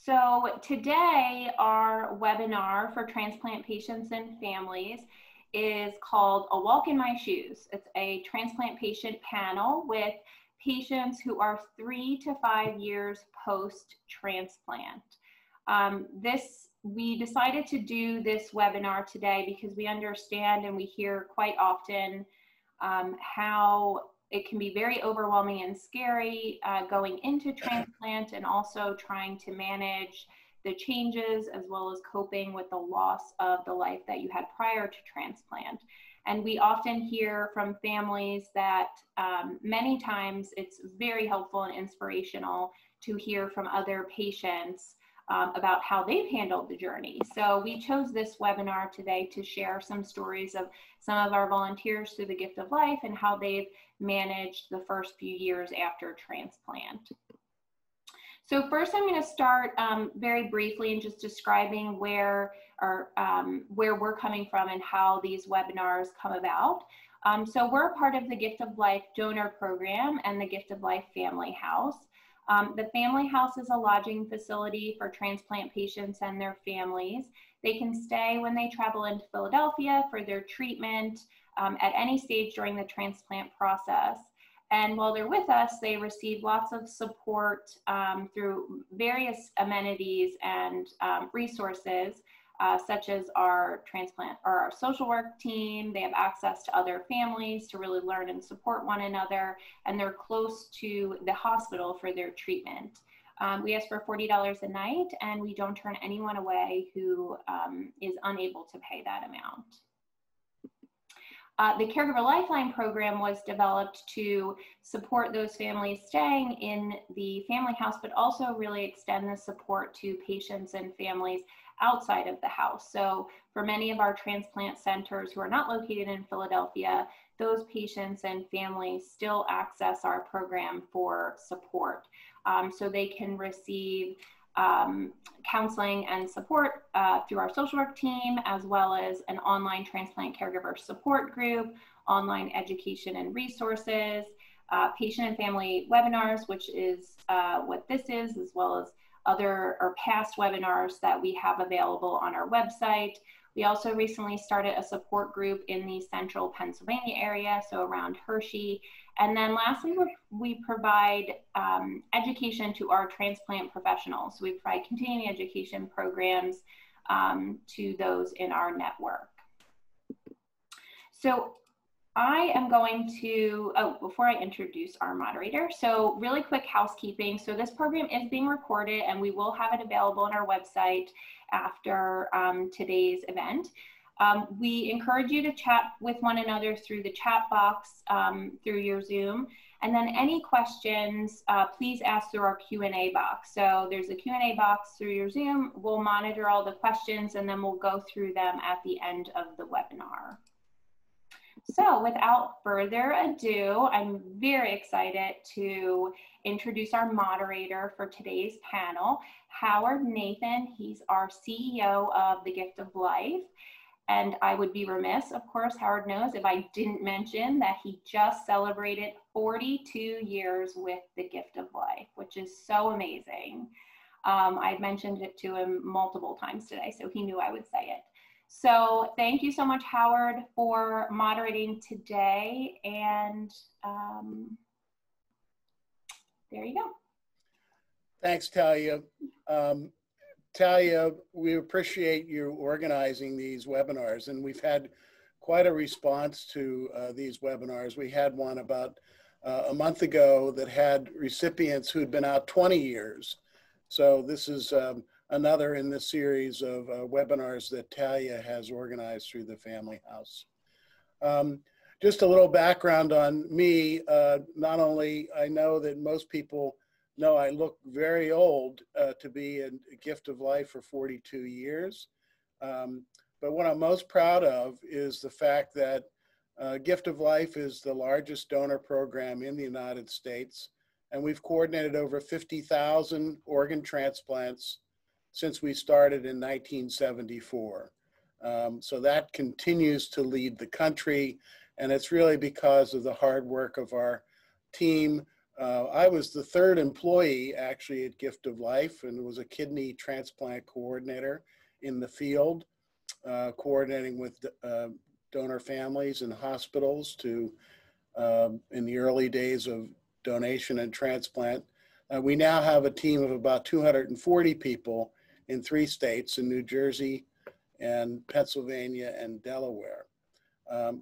So today, our webinar for transplant patients and families is called A Walk in My Shoes. It's a transplant patient panel with patients who are 3 to 5 years post-transplant. We decided to do this webinar today because we understand and we hear quite often how it can be very overwhelming and scary going into transplant, and also trying to manage the changes as well as coping with the loss of the life that you had prior to transplant. And we often hear from families that many times it's very helpful and inspirational to hear from other patients about how they've handled the journey. So we chose this webinar today to share some stories of some of our volunteers through the Gift of Life and how they've managed the first few years after transplant. So first I'm going to start very briefly and just describing where we're coming from and how these webinars come about. So we're part of the Gift of Life donor program and the Gift of Life Family House. The Family House is a lodging facility for transplant patients and their families. They can stay when they travel into Philadelphia for their treatment at any stage during the transplant process. And while they're with us, they receive lots of support through various amenities and resources, such as our transplant or our social work team. They have access to other families to really learn and support one another, and they're close to the hospital for their treatment. We ask for $40 a night, and we don't turn anyone away who is unable to pay that amount. The Caregiver Lifeline program was developed to support those families staying in the family house, but also really extend the support to patients and families outside of the house. So for many of our transplant centers who are not located in Philadelphia, those patients and families still access our program for support. So they can receive counseling and support through our social work team, as well as an online transplant caregiver support group, online education and resources, patient and family webinars, which is what this is, as well as other or past webinars that we have available on our website. We also recently started a support group in the central Pennsylvania area, so around Hershey. And then lastly, we provide education to our transplant professionals. We provide continuing education programs to those in our network. So I am going to, before I introduce our moderator, so really quick housekeeping. So this program is being recorded, and we will have it available on our website after today's event. We encourage you to chat with one another through the chat box through your Zoom. And then any questions, please ask through our Q&A box. So there's a Q&A box through your Zoom. We'll monitor all the questions, and then we'll go through them at the end of the webinar. So without further ado, I'm very excited to introduce our moderator for today's panel, Howard Nathan. He's our CEO of the Gift of Life. And I would be remiss, of course, Howard knows, if I didn't mention that he just celebrated 42 years with the Gift of Life, which is so amazing. I've mentioned it to him multiple times today, so he knew I would say it. So thank you so much, Howard, for moderating today. And there you go. Thanks, Talia. Talia, we appreciate you organizing these webinars, and we've had quite a response to these webinars. We had one about a month ago that had recipients who'd been out 20 years. So this is another in the series of webinars that Talia has organized through the Family House. Just a little background on me. Not only I know that most people know I look very old to be a Gift of Life for 42 years. But what I'm most proud of is the fact that Gift of Life is the largest donor program in the United States. And we've coordinated over 50,000 organ transplants since we started in 1974. So that continues to lead the country. And it's really because of the hard work of our team, I was the third employee actually at Gift of Life, and was a kidney transplant coordinator in the field, coordinating with donor families and hospitals to in the early days of donation and transplant. We now have a team of about 240 people in 3 states, in New Jersey and Pennsylvania and Delaware.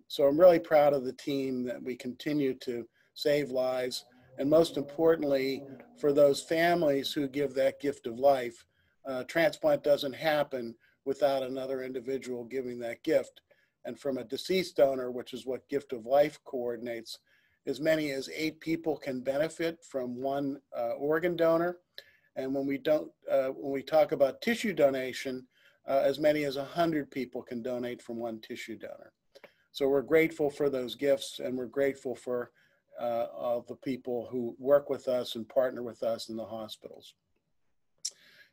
So I'm really proud of the team, that we continue to save lives. And most importantly, for those families who give that gift of life, transplant doesn't happen without another individual giving that gift. And from a deceased donor, which is what Gift of Life coordinates, as many as 8 people can benefit from one organ donor. And when we talk about tissue donation, as many as 100 people can donate from one tissue donor. So we're grateful for those gifts, and we're grateful for all the people who work with us and partner with us in the hospitals.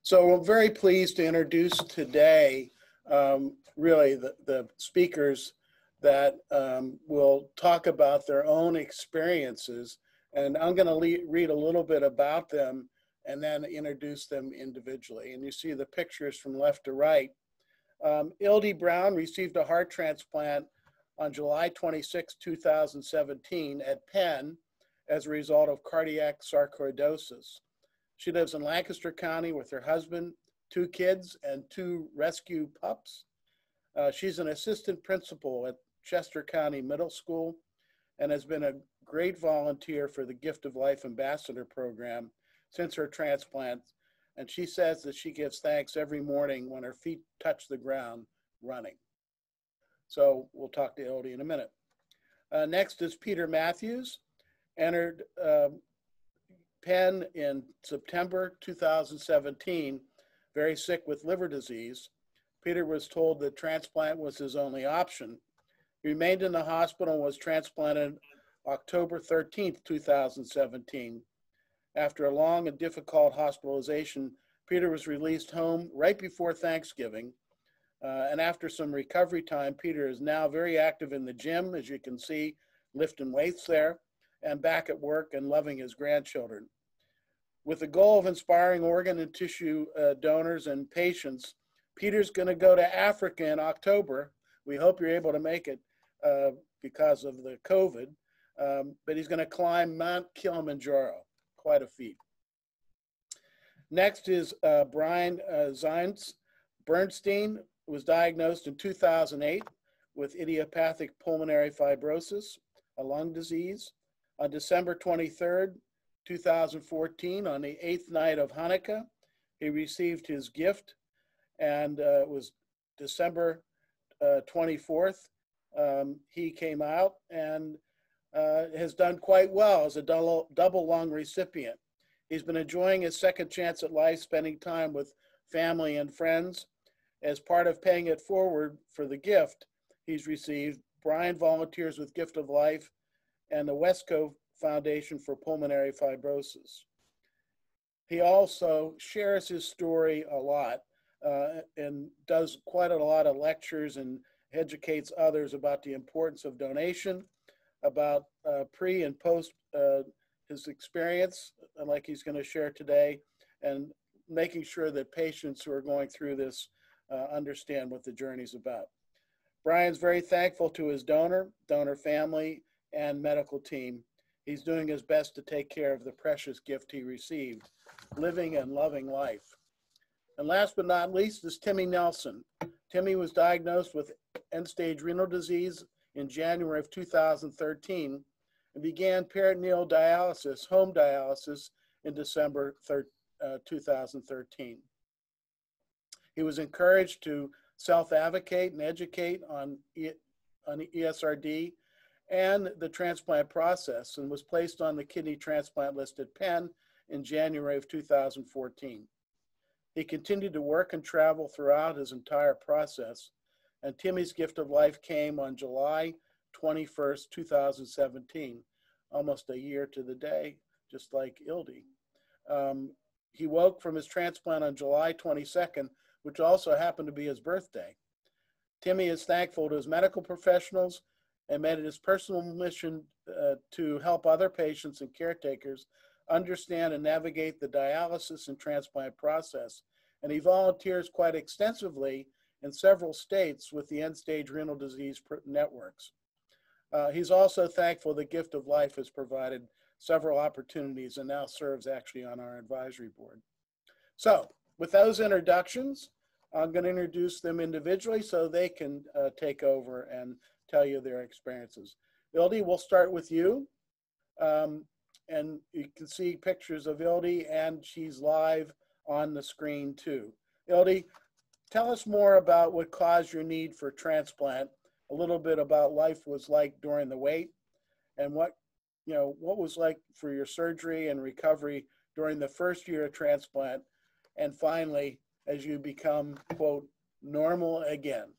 So we're very pleased to introduce today really the speakers that will talk about their own experiences. And I'm going to read a little bit about them and then introduce them individually. And you see the pictures from left to right. Ildi Brown received a heart transplant on July 26, 2017 at Penn as a result of cardiac sarcoidosis. She lives in Lancaster County with her husband, 2 kids, and 2 rescue pups. She's an assistant principal at Chester County Middle School and has been a great volunteer for the Gift of Life Ambassador Program since her transplant. And she says that she gives thanks every morning when her feet touch the ground running. So we'll talk to Ildi in a minute. Next is Peter Matthews, entered Penn in September 2017, very sick with liver disease. Peter was told that transplant was his only option. He remained in the hospital and was transplanted October 13th, 2017. After a long and difficult hospitalization, Peter was released home right before Thanksgiving. And after some recovery time, Peter is now very active in the gym, as you can see, lifting weights there, and back at work and loving his grandchildren. With the goal of inspiring organ and tissue donors and patients, Peter's going to go to Africa in October. We hope you're able to make it because of the COVID, but he's going to climb Mount Kilimanjaro, quite a feat. Next is Brian Zionts-Bernstein, was diagnosed in 2008 with idiopathic pulmonary fibrosis, a lung disease. On December 23rd, 2014, on the 8th night of Hanukkah, he received his gift, and it was December 24th. He came out and has done quite well as a double lung recipient. He's been enjoying his second chance at life, spending time with family and friends. As part of paying it forward for the gift he's received, Brian volunteers with Gift of Life and the Wesco Foundation for Pulmonary Fibrosis. He also shares his story a lot and does quite a lot of lectures and educates others about the importance of donation, about pre and post his experience, like he's going to share today, and making sure that patients who are going through this understand what the journey's about. Brian's very thankful to his donor family, and medical team. He's doing his best to take care of the precious gift he received, living and loving life. And last but not least is Timmy Nelson. Timmy was diagnosed with end-stage renal disease in January of 2013 and began peritoneal dialysis, home dialysis, in December 2013. He was encouraged to self-advocate and educate on ESRD and the transplant process, and was placed on the kidney transplant list at Penn in January of 2014. He continued to work and travel throughout his entire process, and Timmy's gift of life came on July 21st, 2017, almost a year to the day, just like Ildi. He woke from his transplant on July 22nd, which also happened to be his birthday. Timmy is thankful to his medical professionals and made it his personal mission to help other patients and caretakers understand and navigate the dialysis and transplant process. And he volunteers quite extensively in several states with the end-stage renal disease networks. He's also thankful the Gift of Life has provided several opportunities and now serves actually on our advisory board. So with those introductions, I'm going to introduce them individually so they can take over and tell you their experiences. Ildi, we'll start with you. And you can see pictures of Ildi, and she's live on the screen too. Ildi, tell us more about what caused your need for transplant, a little bit about life was like during the wait, and what was like for your surgery and recovery during the first year of transplant, and finally, as you become, quote, normal again.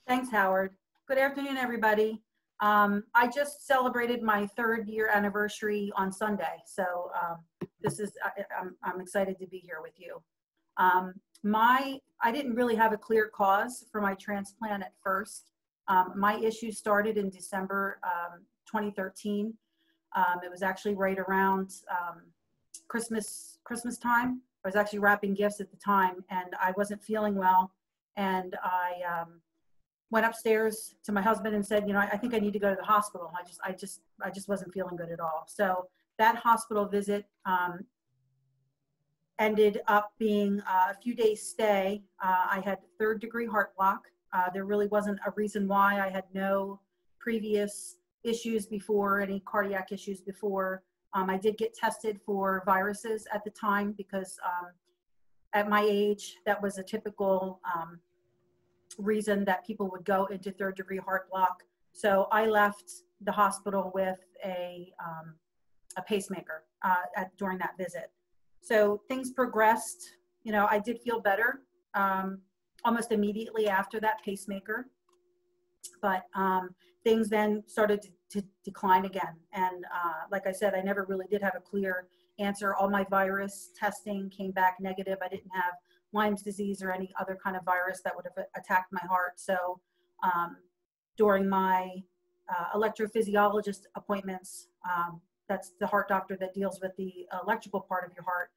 Thanks, Howard. Good afternoon, everybody. I just celebrated my 3rd year anniversary on Sunday, so I'm excited to be here with you. I didn't really have a clear cause for my transplant at first. My issue started in December 2013. It was actually right around Christmas time. I was actually wrapping gifts at the time, and I wasn't feeling well, and I went upstairs to my husband and said, I think I need to go to the hospital. I just wasn't feeling good at all. So that hospital visit ended up being a few days stay. I had 3rd-degree heart block. There really wasn't a reason why. I had no previous issues before, any cardiac issues before. I did get tested for viruses at the time because at my age, that was a typical reason that people would go into 3rd-degree heart block. So I left the hospital with a pacemaker during that visit. So things progressed. I did feel better almost immediately after that pacemaker, but things then started to decline again. And like I said, I never really did have a clear answer. All my virus testing came back negative. I didn't have Lyme's disease or any other kind of virus that would have attacked my heart. So during my electrophysiologist appointments, that's the heart doctor that deals with the electrical part of your heart,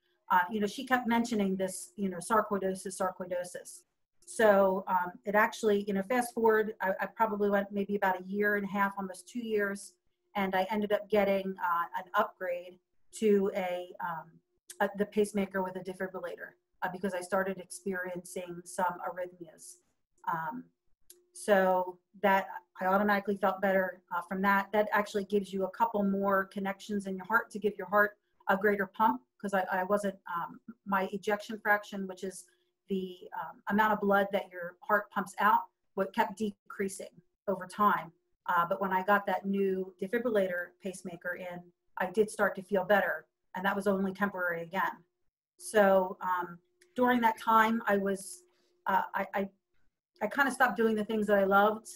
she kept mentioning this, sarcoidosis. So it actually, fast forward, I probably went maybe about 1.5 years, almost 2 years, and I ended up getting an upgrade to the pacemaker with a defibrillator because I started experiencing some arrhythmias. So that I automatically felt better from that. That actually gives you a couple more connections in your heart to give your heart a greater pump, because I wasn't, my ejection fraction, which is the amount of blood that your heart pumps out, what kept decreasing over time. But when I got that new defibrillator pacemaker in, I did start to feel better, and that was only temporary again. So during that time, I was, I kind of stopped doing the things that I loved.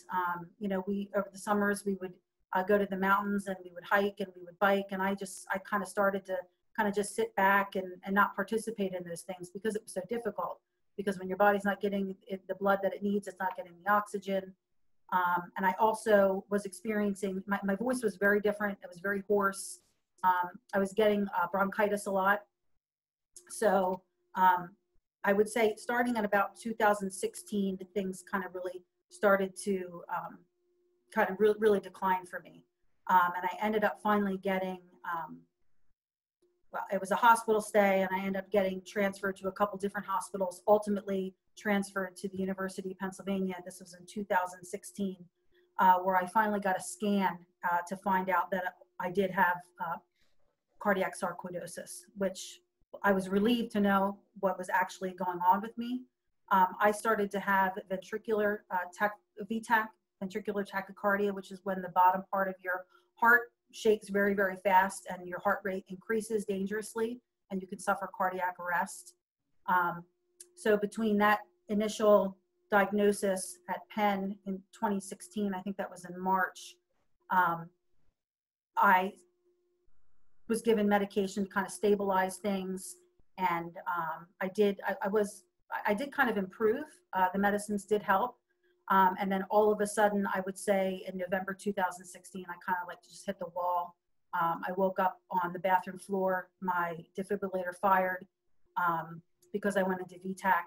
Over the summers, we would go to the mountains and we would hike and we would bike. And I kind of started to kind of just sit back and not participate in those things because it was so difficult. Because when your body's not getting the blood that it needs, it's not getting the oxygen. And I also was experiencing, my voice was very different. It was very hoarse. I was getting bronchitis a lot. So I would say starting at about 2016, things kind of really started to really decline for me. And I ended up finally getting, it was a hospital stay, and I ended up getting transferred to a couple different hospitals, ultimately transferred to the University of Pennsylvania. This was in 2016, where I finally got a scan to find out that I did have cardiac sarcoidosis, which I was relieved to know what was actually going on with me. I started to have ventricular VTAC, ventricular tachycardia, which is when the bottom part of your heart shakes very, very fast and your heart rate increases dangerously and you can suffer cardiac arrest. So between that initial diagnosis at Penn in 2016, I think that was in March, I was given medication to kind of stabilize things, and I did kind of improve. The medicines did help. And then all of a sudden, I would say in November 2016, I kind of like just hit the wall. I woke up on the bathroom floor. My defibrillator fired because I went into VTAC,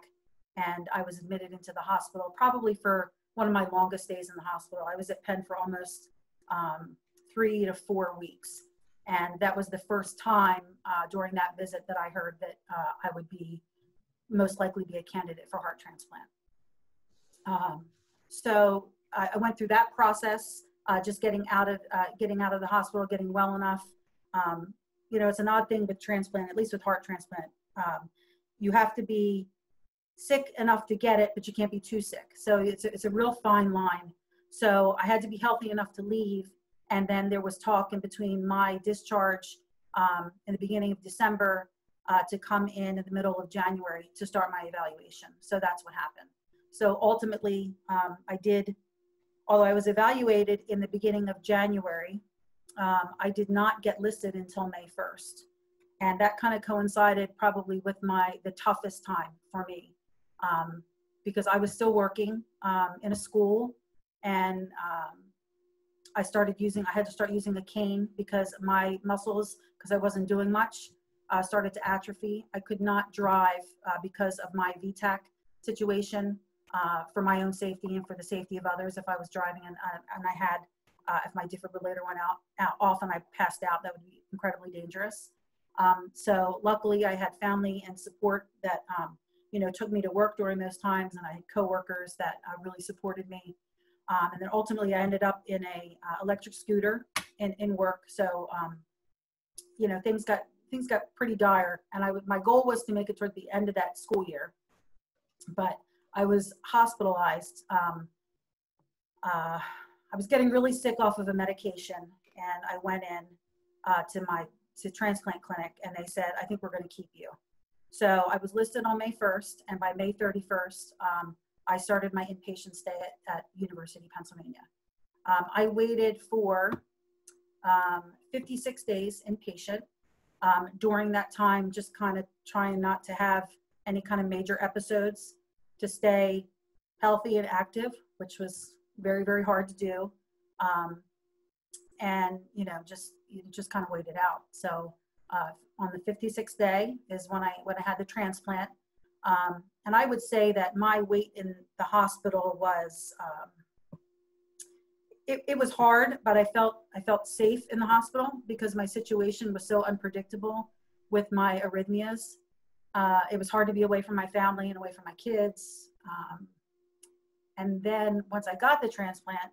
and I was admitted into the hospital probably for one of my longest days in the hospital. I was at Penn for almost 3 to 4 weeks. And that was the first time during that visit that I heard that I would most likely be a candidate for heart transplant. So I went through that process, just getting out of the hospital, getting well enough. You know, it's an odd thing with transplant, at least with heart transplant. You have to be sick enough to get it, but you can't be too sick. So it's a real fine line. So I had to be healthy enough to leave. And then there was talk in between my discharge in the beginning of December to come in the middle of January to start my evaluation. So that's what happened. So ultimately, although I was evaluated in the beginning of January, I did not get listed until May 1st. And that kind of coincided probably with the toughest time for me because I was still working in a school, and I had to start using a cane because my muscles, because I wasn't doing much, started to atrophy. I could not drive because of my VTAC situation for my own safety and for the safety of others. If I was driving and I had, if my defibrillator went off and I passed out, that would be incredibly dangerous. So luckily I had family and support that, took me to work during those times, and I had coworkers that really supported me. And then ultimately I ended up in a electric scooter in work. So, things got pretty dire, and my goal was to make it toward the end of that school year, but I was hospitalized. I was getting really sick off of a medication, and I went in to transplant clinic, and they said, I think we're going to keep you. So I was listed on May 1st, and by May 31st, I started my inpatient stay at University of Pennsylvania. I waited for 56 days inpatient. During that time, just kind of trying not to have any kind of major episodes, to stay healthy and active, which was very, very hard to do. And, just kind of waited out. So on the 56th day is when I had the transplant. And I would say that my wait in the hospital was, it was hard, but I felt safe in the hospital because my situation was so unpredictable with my arrhythmias. It was hard to be away from my family and away from my kids. And then once I got the transplant,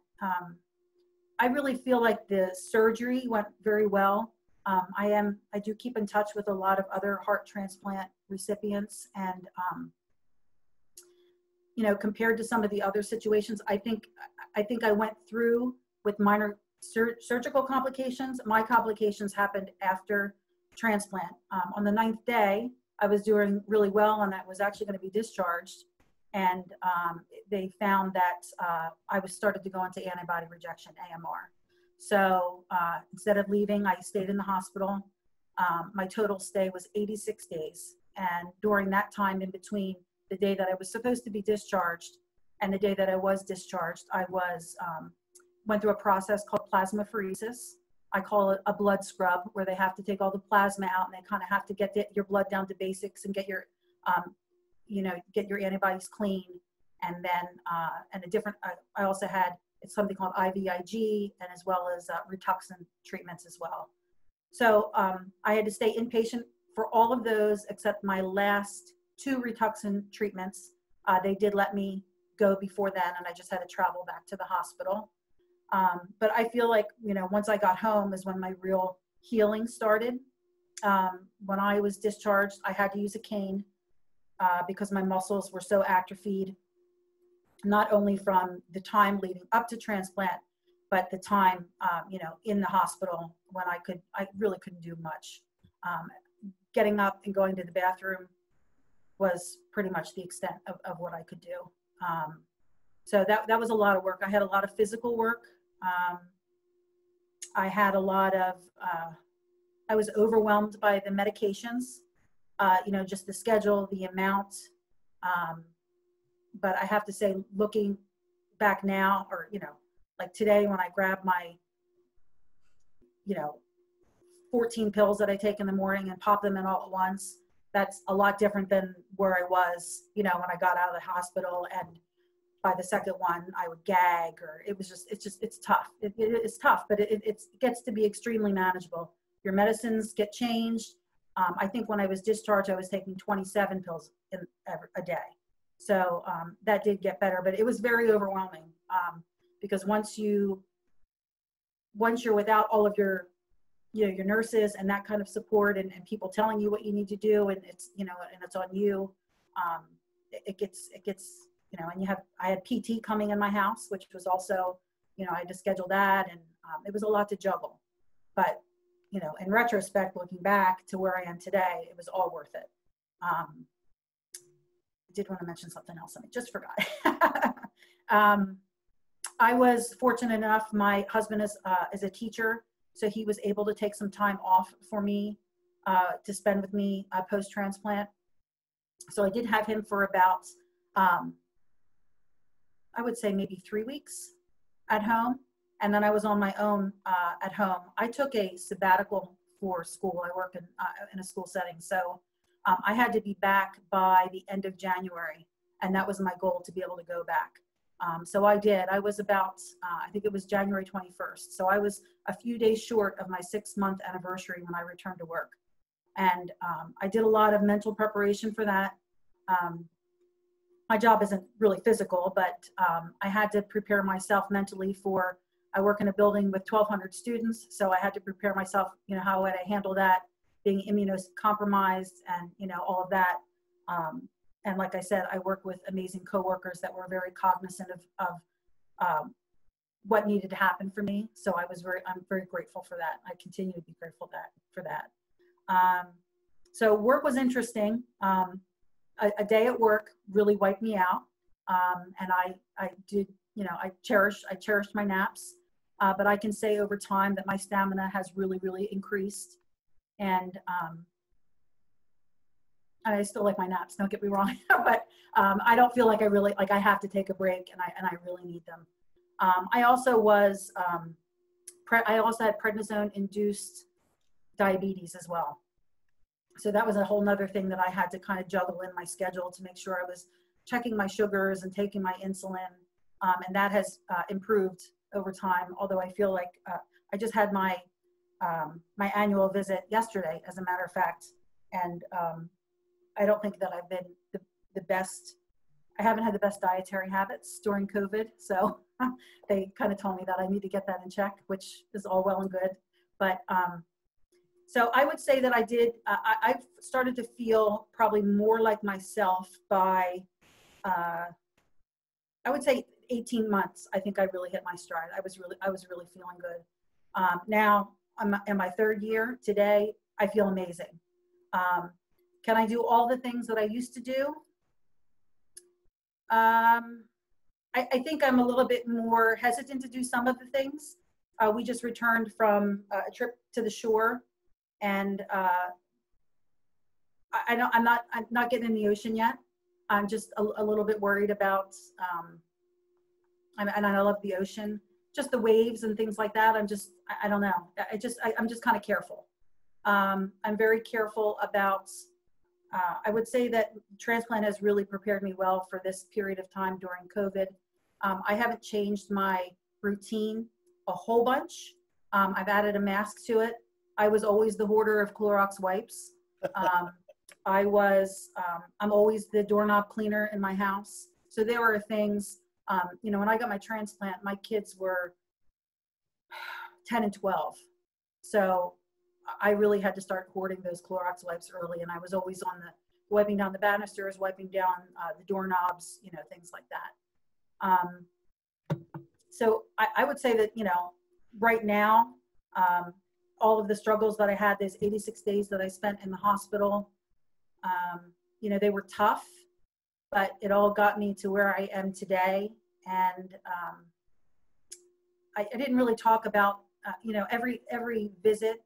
I really feel like the surgery went very well. I do keep in touch with a lot of other heart transplant recipients, and compared to some of the other situations, I think I went through with minor surgical complications. My complications happened after transplant. On the 9th day, I was doing really well, and I was actually going to be discharged. And they found that I was started to go into antibody rejection, AMR. So instead of leaving, I stayed in the hospital. My total stay was 86 days. And during that time, in between the day that I was supposed to be discharged and the day that I was discharged, I went through a process called plasmapheresis. I call it a blood scrub, where they have to take all the plasma out, and they kind of have to get your blood down to basics and get your antibodies clean. And then I also had, it's something called IVIG, and as well as Rituxan treatments as well. So I had to stay inpatient for all of those except my last 2 Rituxan treatments. They did let me go before then, and I just had to travel back to the hospital. But I feel like, once I got home is when my real healing started. When I was discharged, I had to use a cane because my muscles were so atrophied, not only from the time leading up to transplant, but the time, in the hospital when I really couldn't do much. Getting up and going to the bathroom was pretty much the extent of what I could do. So that was a lot of work. I had a lot of physical work. I had a lot of, I was overwhelmed by the medications, just the schedule, the amount. But I have to say, looking back now, or, like today when I grab my, 14 pills that I take in the morning and pop them in all at once, that's a lot different than where I was, when I got out of the hospital, and by the second one I would gag, or it's tough. It's tough, but it gets to be extremely manageable. Your medicines get changed. I think when I was discharged, I was taking 27 pills a day. So that did get better, but it was very overwhelming, because once you're without all of your nurses and that kind of support, and people telling you what you need to do, and it's, and it's on you, it gets, and I had PT coming in my house, which was also, I had to schedule that, and it was a lot to juggle. But, in retrospect, looking back to where I am today, it was all worth it. I did want to mention something else, and I just forgot. I was fortunate enough, my husband is a teacher, so he was able to take some time off for me to spend with me post-transplant. So I did have him for about, I would say maybe 3 weeks at home. And then I was on my own at home. I took a sabbatical for school. I work in a school setting. So I had to be back by the end of January. And that was my goal, to be able to go back. So I did. I was about, I think it was January 21st. So I was a few days short of my 6-month anniversary when I returned to work. And I did a lot of mental preparation for that. My job isn't really physical, but I had to prepare myself mentally for, I work in a building with 1,200 students. So I had to prepare myself, how would I handle that, being immunocompromised, and, all of that. And like I said, I work with amazing coworkers that were very cognizant of what needed to happen for me. So I'm very grateful for that. I continue to be grateful for that. So work was interesting. A day at work really wiped me out. And I did, I cherished my naps. But I can say over time that my stamina has really, really increased. And I still like my naps, don't get me wrong, but I don't feel like I have to take a break, and I really need them. I also had prednisone-induced diabetes as well. So that was a whole nother thing that I had to kind of juggle in my schedule to make sure I was checking my sugars and taking my insulin. And that has improved over time, although I feel like I just had my annual visit yesterday, as a matter of fact. And I don't think that I've been the best. I haven't had the best dietary habits during COVID. So they kind of told me that I need to get that in check, which is all well and good. But so I would say that I've started to feel probably more like myself by, I would say 18 months. I think I really hit my stride. I was really feeling good. Now I'm in my 3rd year today. I feel amazing. Can I do all the things that I used to do? I think I'm a little bit more hesitant to do some of the things. We just returned from a trip to the shore, and I'm not getting in the ocean yet. I'm just a little bit worried about, and I love the ocean, just the waves and things like that. I don't know. I'm just kind of careful. I'm very careful about, I would say that transplant has really prepared me well for this period of time during COVID. I haven't changed my routine a whole bunch. I've added a mask to it. I was always the hoarder of Clorox wipes. I'm always the doorknob cleaner in my house. So there are things, when I got my transplant, my kids were 10 and 12. So I really had to start hoarding those Clorox wipes early, and I was always on wiping down the banisters, wiping down the doorknobs, things like that. So I would say that, right now, all of the struggles that I had, those 86 days that I spent in the hospital, they were tough, but it all got me to where I am today. And I didn't really talk about, every visit.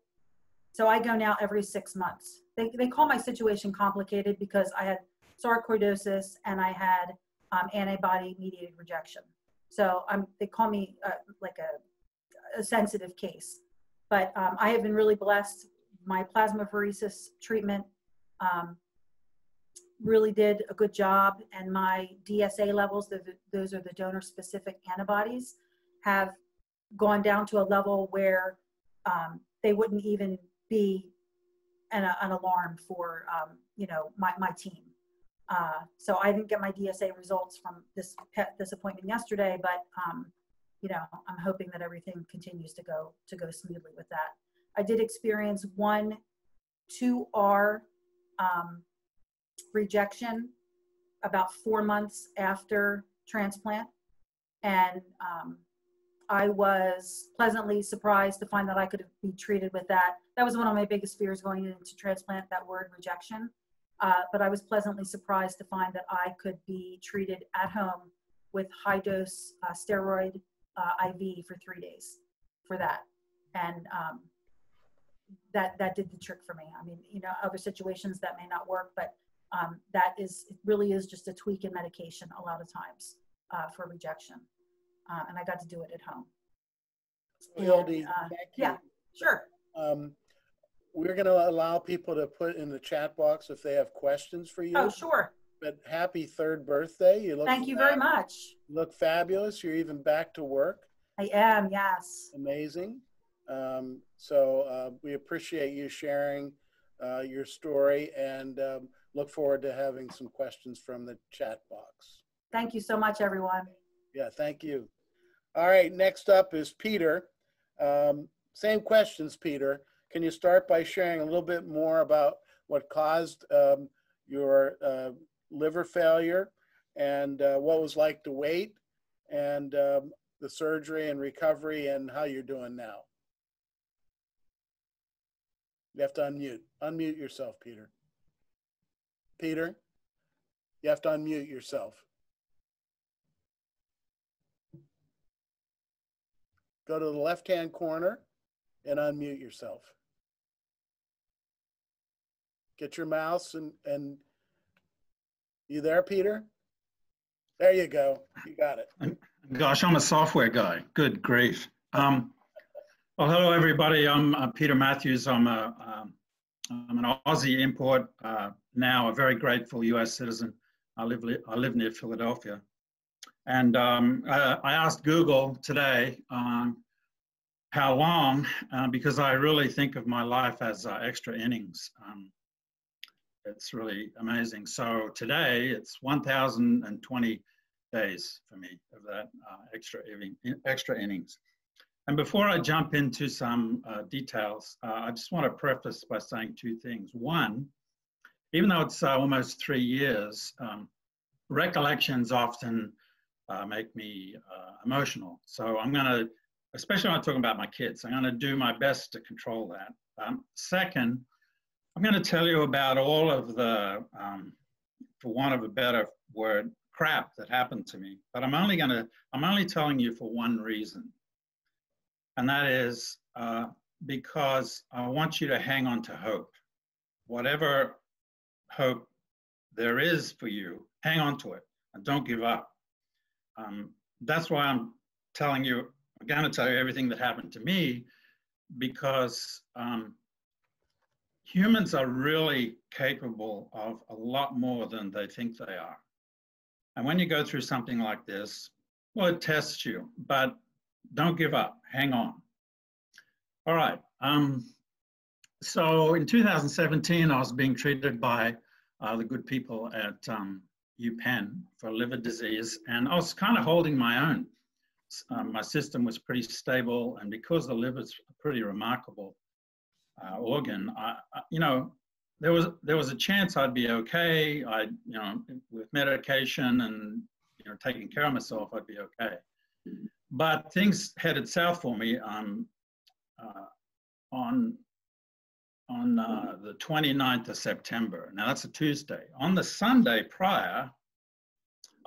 So I go now every 6 months. They call my situation complicated because I had sarcoidosis and I had antibody-mediated rejection. So they call me like a sensitive case. But I have been really blessed. My plasmapheresis treatment really did a good job, and my DSA levels, those are the donor-specific antibodies, have gone down to a level where they wouldn't even be an alarm for you know, my team. So I didn't get my DSA results from this appointment yesterday, but you know, I'm hoping that everything continues to go smoothly with that. I did experience 2R rejection about 4 months after transplant, and I was pleasantly surprised to find that I could be treated with that. That was one of my biggest fears going into transplant, that word rejection. But I was pleasantly surprised to find that I could be treated at home with high dose steroid IV for 3 days for that. And that did the trick for me. I mean, you know, other situations that may not work, but it really is just a tweak in medication a lot of times for rejection. And I got to do it at home. Ildi, thank you. Yeah, sure. We're going to allow people to put in the chat box if they have questions for you. Oh, sure. But happy 3rd birthday. You look Thank you very much. You look fabulous. You're even back to work. I am, yes. Amazing. So we appreciate you sharing your story, and look forward to having some questions from the chat box. Thank you so much, everyone. Yeah, thank you. All right, next up is Peter. Same questions, Peter. Can you start by sharing a little bit more about what caused your liver failure, and what it was like to wait, and the surgery and recovery, and how you're doing now? You have to unmute. Unmute yourself, Peter. Peter, you have to unmute yourself. Go to the left-hand corner and unmute yourself. Get your mouse and you there, Peter? There you go. You got it. Gosh, I'm a software guy. Good grief. Well, hello, everybody. I'm Peter Matthews. I'm an Aussie import, now a very grateful U.S. citizen. I live near Philadelphia. And I asked Google today how long, because I really think of my life as extra innings. It's really amazing. So today it's 1,020 days for me of that extra innings. And before I jump into some details, I just want to preface by saying 2 things. One, even though it's almost 3 years, recollections often make me emotional. So I'm going to, especially when I'm talking about my kids, I'm going to do my best to control that. Second, I'm going to tell you about all of the, for want of a better word, crap that happened to me. But I'm only telling you for one reason. And that is because I want you to hang on to hope. Whatever hope there is for you, hang on to it and don't give up. That's why I'm going to tell you everything that happened to me, because humans are really capable of a lot more than they think they are. And when you go through something like this, well, it tests you, but don't give up, hang on. All right, so in 2017, I was being treated by the good people at UPenn for liver disease, and I was kind of holding my own. My system was pretty stable, and because the liver's a pretty remarkable organ, you know, there was a chance I'd be okay. You know, with medication and, you know, taking care of myself, I'd be okay. But things headed south for me on the 29th of September. Now that's a Tuesday. On the Sunday prior,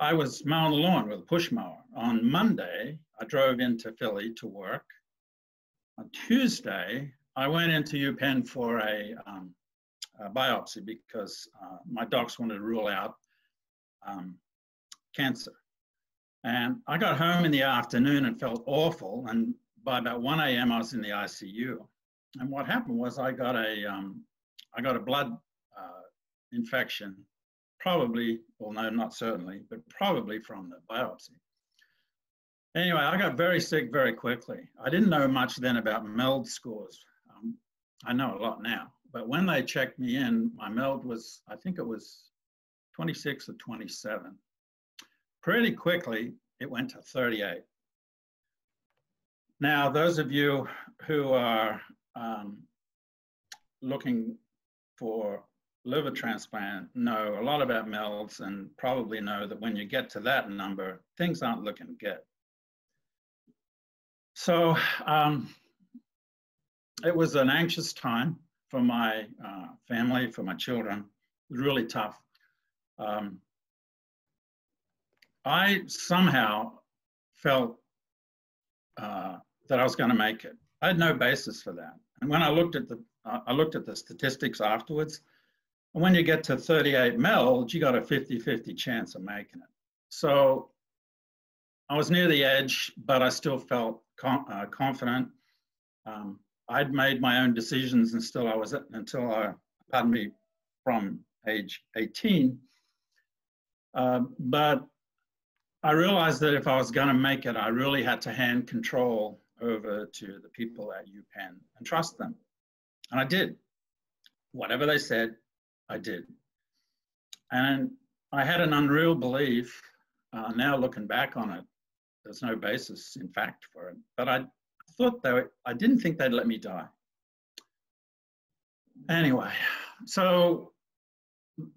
I was mowing the lawn with a push mower. On Monday, I drove into Philly to work. On Tuesday, I went into UPenn for a biopsy because my docs wanted to rule out cancer. And I got home in the afternoon and felt awful. And by about 1 a.m., I was in the ICU. And what happened was I got a blood infection, probably, well, no, not certainly, but probably from the biopsy. Anyway, I got very sick very quickly. I didn't know much then about MELD scores. I know a lot now, but when they checked me in, my MELD was, I think it was 26 or 27. Pretty quickly, it went to 38. Now, those of you who are looking for liver transplant know a lot about MELDs and probably know that when you get to that number, things aren't looking good. So it was an anxious time for my family, for my children. It was really tough. I somehow felt that I was going to make it. I had no basis for that. And when I looked at the statistics afterwards, and when you get to 38 MELD, you got a 50-50 chance of making it. So I was near the edge, but I still felt confident. I'd made my own decisions until pardon me, from age 18. But I realized that if I was going to make it, I really had to hand control over to the people at UPenn and trust them. And I did. Whatever they said, I did. And I had an unreal belief. Now looking back on it, there's no basis in fact for it. But I thought I didn't think they'd let me die. Anyway, so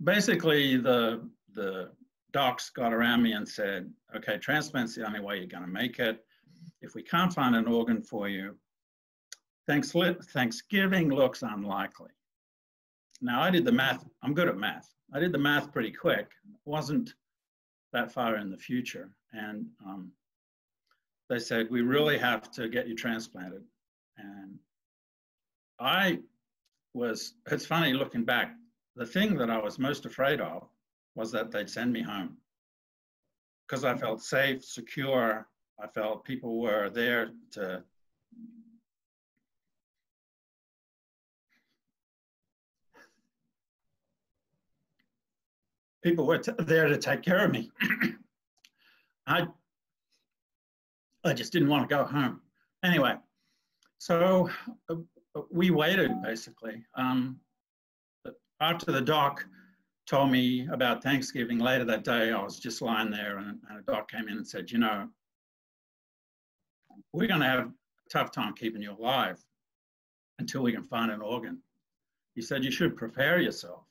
basically the docs got around me and said, okay, transplant's the only way you're going to make it. If we can't find an organ for you, Thanksgiving looks unlikely. Now I did the math. I'm good at math. I did the math pretty quick. It wasn't that far in the future. And they said, we really have to get you transplanted. And it's funny looking back, the thing that I was most afraid of was that they'd send me home. Because I felt safe, secure. I felt people were there to there to take care of me. I just didn't want to go home. Anyway, so we waited basically. After the doc told me about Thanksgiving later that day, I was just lying there and a doc came in and said, you know, we're going to have a tough time keeping you alive until we can find an organ. He said, you should prepare yourself.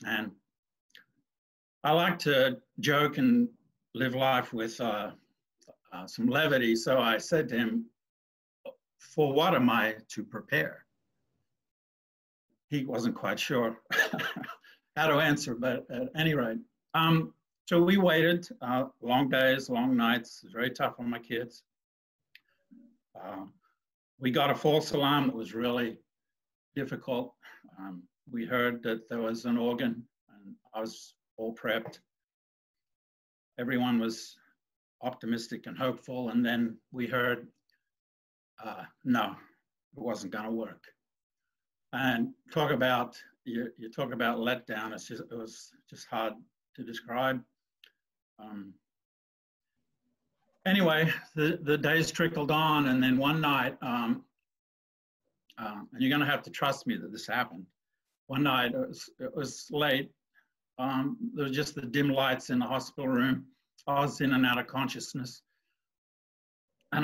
And I like to joke and live life with some levity. So I said to him, for what am I to prepare? He wasn't quite sure how to answer, but at any rate. So we waited, long days, long nights. It was very tough on my kids. We got a false alarm that was really difficult. We heard that there was an organ and I was all prepped. Everyone was optimistic and hopeful. And then we heard, no, it wasn't gonna work. And talk about, you talk about letdown, it was just hard to describe. Anyway, the days trickled on, and then one night, and you're gonna have to trust me that this happened. One night, it was late, there was just the dim lights in the hospital room. I was in and out of consciousness. And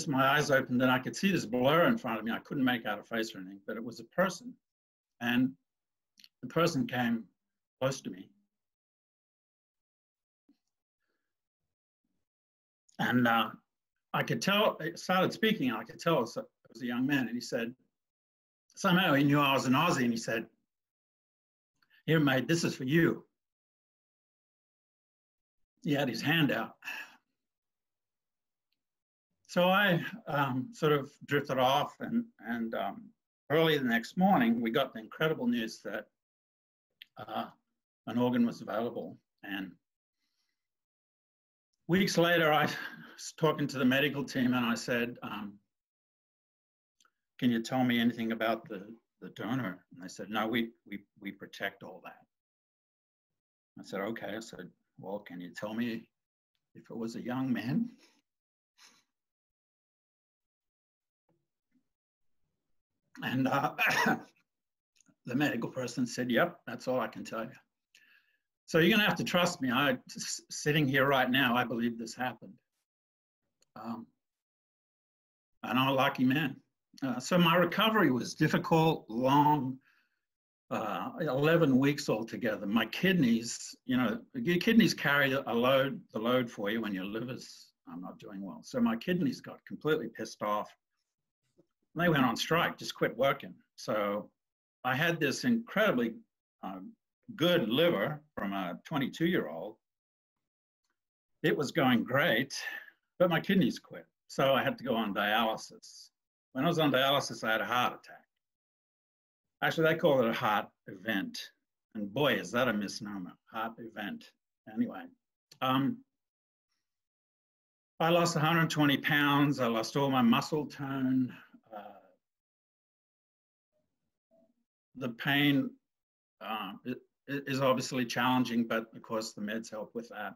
my eyes opened and I could see this blur in front of me. I couldn't make out a face or anything, but it was a person. And the person came close to me. And I could tell, it started speaking, and I could tell it was a young man. And he said, somehow he knew I was an Aussie, and he said, here, mate, this is for you. He had his hand out. So I sort of drifted off, and early the next morning, we got the incredible news that an organ was available. And weeks later, I was talking to the medical team and I said, can you tell me anything about the donor? And they said, no, we protect all that. I said, okay. I said, well, can you tell me if it was a young man? And the medical person said, yep, that's all I can tell you. So you're going to have to trust me. Sitting here right now, I believe this happened. And I'm a lucky man. So my recovery was difficult, long, 11 weeks altogether. My kidneys, you know, your kidneys carry the load for you when your liver's not doing well. So my kidneys got completely pissed off. They went on strike, just quit working. So I had this incredibly good liver from a 22-year-old. It was going great, but my kidneys quit. So I had to go on dialysis. When I was on dialysis, I had a heart attack. Actually, they call it a heart event. And boy, is that a misnomer, heart event. Anyway, I lost 120 pounds. I lost all my muscle tone. The pain is obviously challenging, but of course the meds help with that.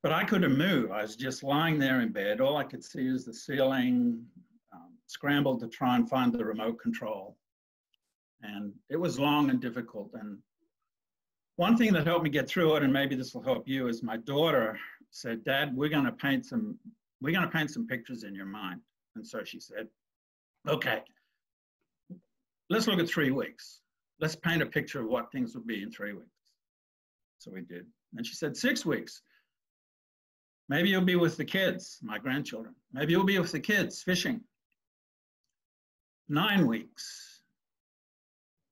But I couldn't move. I was just lying there in bed. All I could see is the ceiling, scrambled to try and find the remote control. And it was long and difficult. And one thing that helped me get through it, and maybe this will help you, is my daughter said, Dad, we're gonna paint some pictures in your mind. And so she said, okay, let's look at 3 weeks. Let's paint a picture of what things would be in 3 weeks. So we did. And she said, 6 weeks. Maybe you'll be with the kids, my grandchildren. Maybe you'll be with the kids fishing. 9 weeks.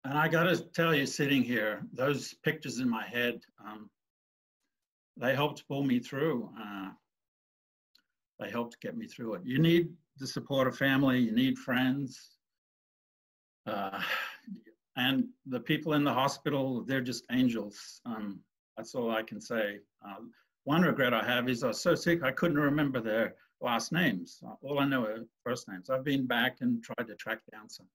And I got to tell you, sitting here, those pictures in my head, they helped pull me through. They helped get me through it. You need the support of family. You need friends. And the people in the hospital, they're just angels. That's all I can say. One regret I have is I was so sick, I couldn't remember their last names. All I know are first names. I've been back and tried to track down some.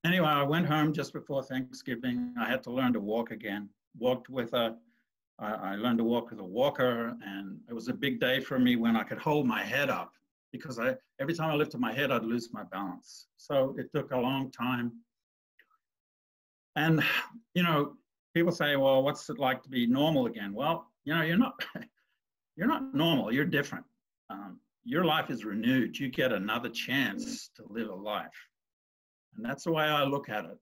Anyway, I went home just before Thanksgiving. I had to learn to walk again. I learned to walk with a walker, and it was a big day for me when I could hold my head up, because every time I lifted my head, I'd lose my balance. So it took a long time. And, you know, people say, well, what's it like to be normal again? Well, you know, you're not normal, you're different. Your life is renewed. You get another chance to live a life. And that's the way I look at it.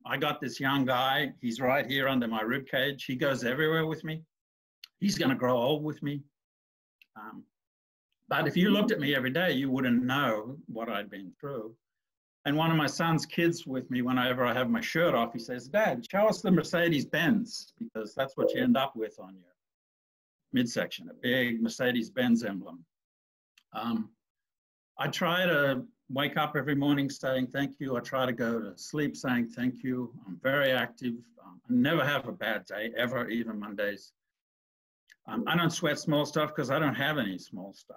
I got this young guy, he's right here under my rib cage. He goes everywhere with me. He's gonna grow old with me. But if you looked at me every day, you wouldn't know what I'd been through. And one of my son's kids with me, whenever I have my shirt off, he says, Dad, show us the Mercedes-Benz, because that's what you end up with on your midsection, a big Mercedes-Benz emblem. I try to wake up every morning saying thank you. I try to go to sleep saying thank you. I'm very active. I never have a bad day, ever, even Mondays. I don't sweat small stuff because I don't have any small stuff.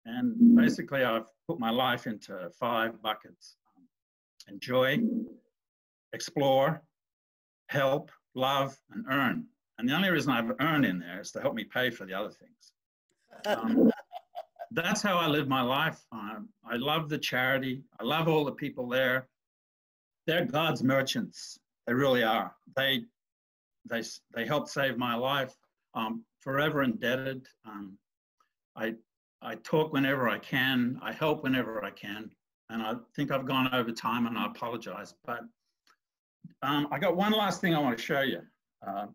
And basically, I've put my life into 5 buckets. Enjoy, explore, help, love, and earn. And the only reason I've earned in there is to help me pay for the other things. That's how I live my life. I love the charity. I love all the people there. They're God's merchants. They really are. They helped save my life. Forever indebted. I talk whenever I can. I help whenever I can. And I think I've gone over time, and I apologize. But I got one last thing I want to show you. I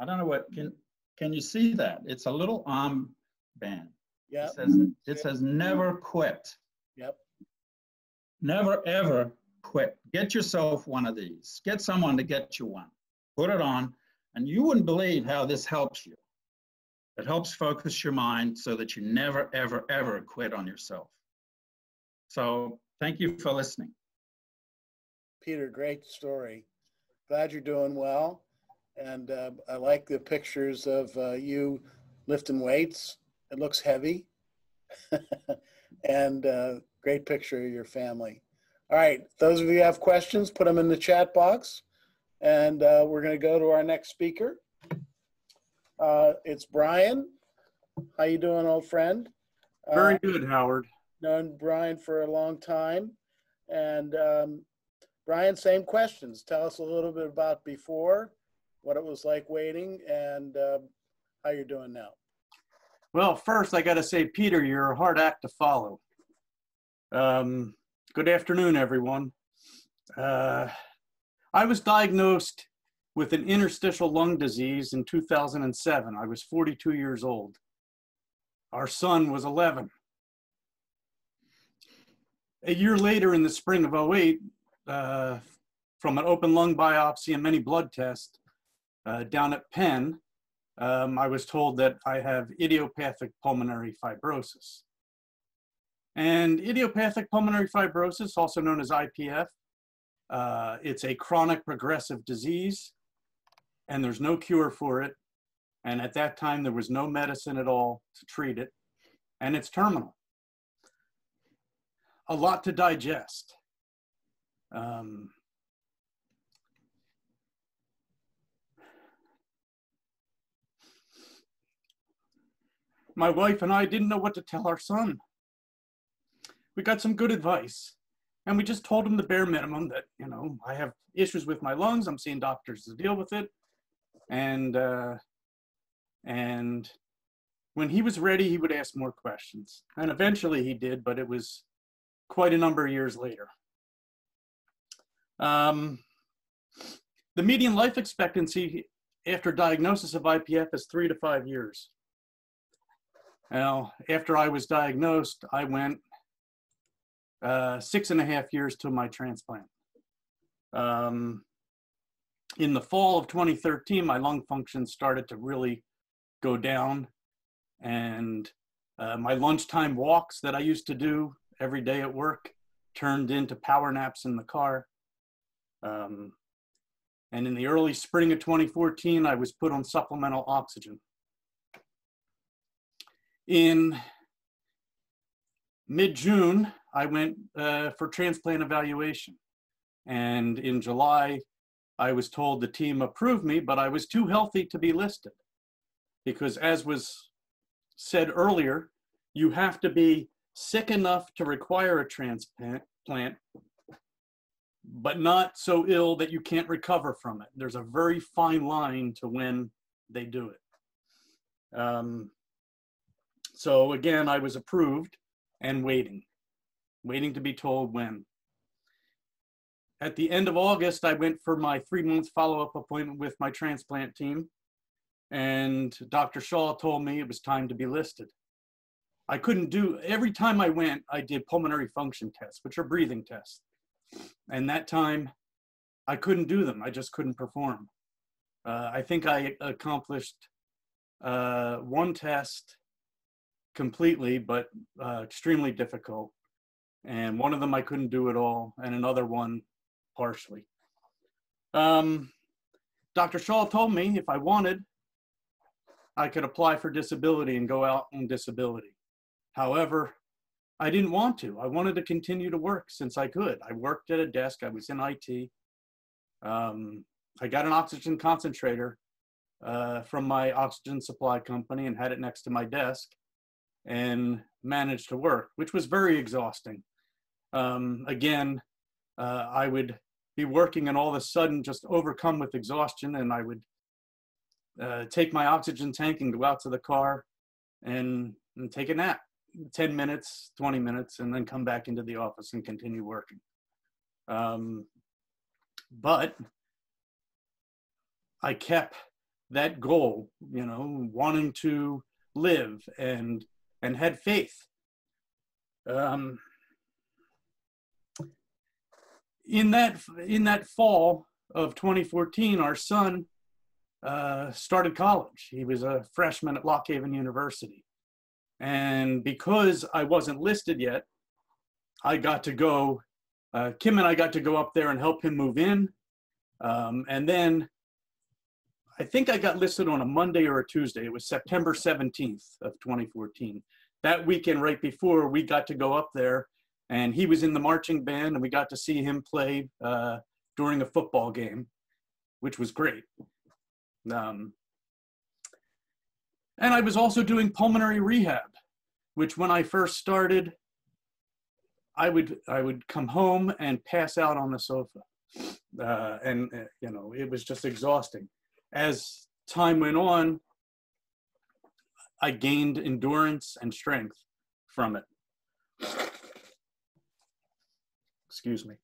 don't know what, can you see that? It's a little armband. Yeah. It says never quit. Yep. Never, ever quit. Get yourself one of these. Get someone to get you one. Put it on, and you wouldn't believe how this helps you. It helps focus your mind so that you never, ever, ever quit on yourself. So thank you for listening. Peter, great story. Glad you're doing well. And I like the pictures of you lifting weights. It looks heavy. And great picture of your family. All right, those of you who have questions, put them in the chat box. And we're going to go to our next speaker. It's Brian. How you doing, old friend? Very good, Howard. Known Brian for a long time. And Brian, same questions. Tell us a little bit about before, what it was like waiting, and how you're doing now. Well, first I got to say, Peter, you're a hard act to follow. Good afternoon, everyone. I was diagnosed with an interstitial lung disease in 2007. I was 42 years old. Our son was 11. A year later, in the spring of 08, from an open lung biopsy and many blood tests down at Penn, I was told that I have idiopathic pulmonary fibrosis. And idiopathic pulmonary fibrosis, also known as IPF, it's a chronic progressive disease, and there's no cure for it. And at that time, there was no medicine at all to treat it, and it's terminal. A lot to digest. My wife and I didn't know what to tell our son. We got some good advice, and we just told him the bare minimum that, you know, I have issues with my lungs, I'm seeing doctors to deal with it, and when he was ready, he would ask more questions. And eventually he did, but it was quite a number of years later. The median life expectancy after diagnosis of IPF is 3 to 5 years. Now, after I was diagnosed, I went 6.5 years to my transplant. In the fall of 2013, my lung function started to really go down, and my lunchtime walks that I used to do every day at work turned into power naps in the car. And in the early spring of 2014, I was put on supplemental oxygen. In mid-June, I went for transplant evaluation. And in July, I was told the team approved me, but I was too healthy to be listed. Because as was said earlier, you have to be sick enough to require a transplant, but not so ill that you can't recover from it. There's a very fine line to when they do it. So again, I was approved and waiting to be told when. At the end of August, I went for my 3-month follow-up appointment with my transplant team, and Dr. Shaw told me it was time to be listed. I couldn't do, every time I went, I did pulmonary function tests, which are breathing tests. And that time, I couldn't do them. I just couldn't perform. I think I accomplished one test completely, but extremely difficult. And one of them I couldn't do at all, and another one partially. Dr. Shaw told me if I wanted, I could apply for disability and go out on disability. However, I didn't want to. I wanted to continue to work since I could. I worked at a desk. I was in IT. I got an oxygen concentrator from my oxygen supply company and had it next to my desk and managed to work, which was very exhausting. Again, I would be working and all of a sudden just overcome with exhaustion, and I would take my oxygen tank and go out to the car and take a nap, 10 minutes, 20 minutes, and then come back into the office and continue working. But I kept that goal, you know, wanting to live and had faith. In that fall of 2014, our son started college. He was a freshman at Lock Haven University. And because I wasn't listed yet, I got to go, Kim and I got to go up there and help him move in. And then I think I got listed on a Monday or a Tuesday. It was September 17th of 2014. That weekend right before, we got to go up there, and he was in the marching band, and we got to see him play during a football game, which was great. And I was also doing pulmonary rehab, which when I first started, I would come home and pass out on the sofa. You know, it was just exhausting. As time went on, I gained endurance and strength from it. Excuse me.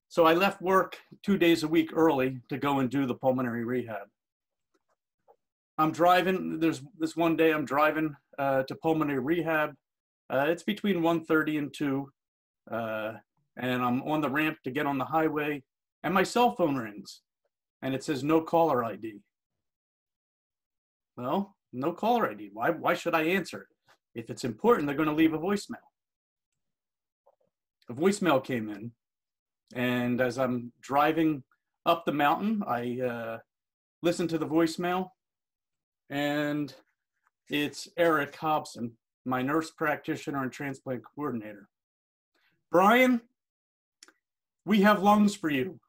So I left work 2 days a week early to go and do the pulmonary rehab. I'm driving, there's this one day I'm driving to pulmonary rehab. It's between 1:30 and 2, and I'm on the ramp to get on the highway, and my cell phone rings, and it says no caller ID. Well, no caller ID. Why should I answer? If it's important, they're going to leave a voicemail. A voicemail came in, and as I'm driving up the mountain, I listened to the voicemail, and it's Eric Hobson, my nurse practitioner and transplant coordinator. Brian, we have lungs for you.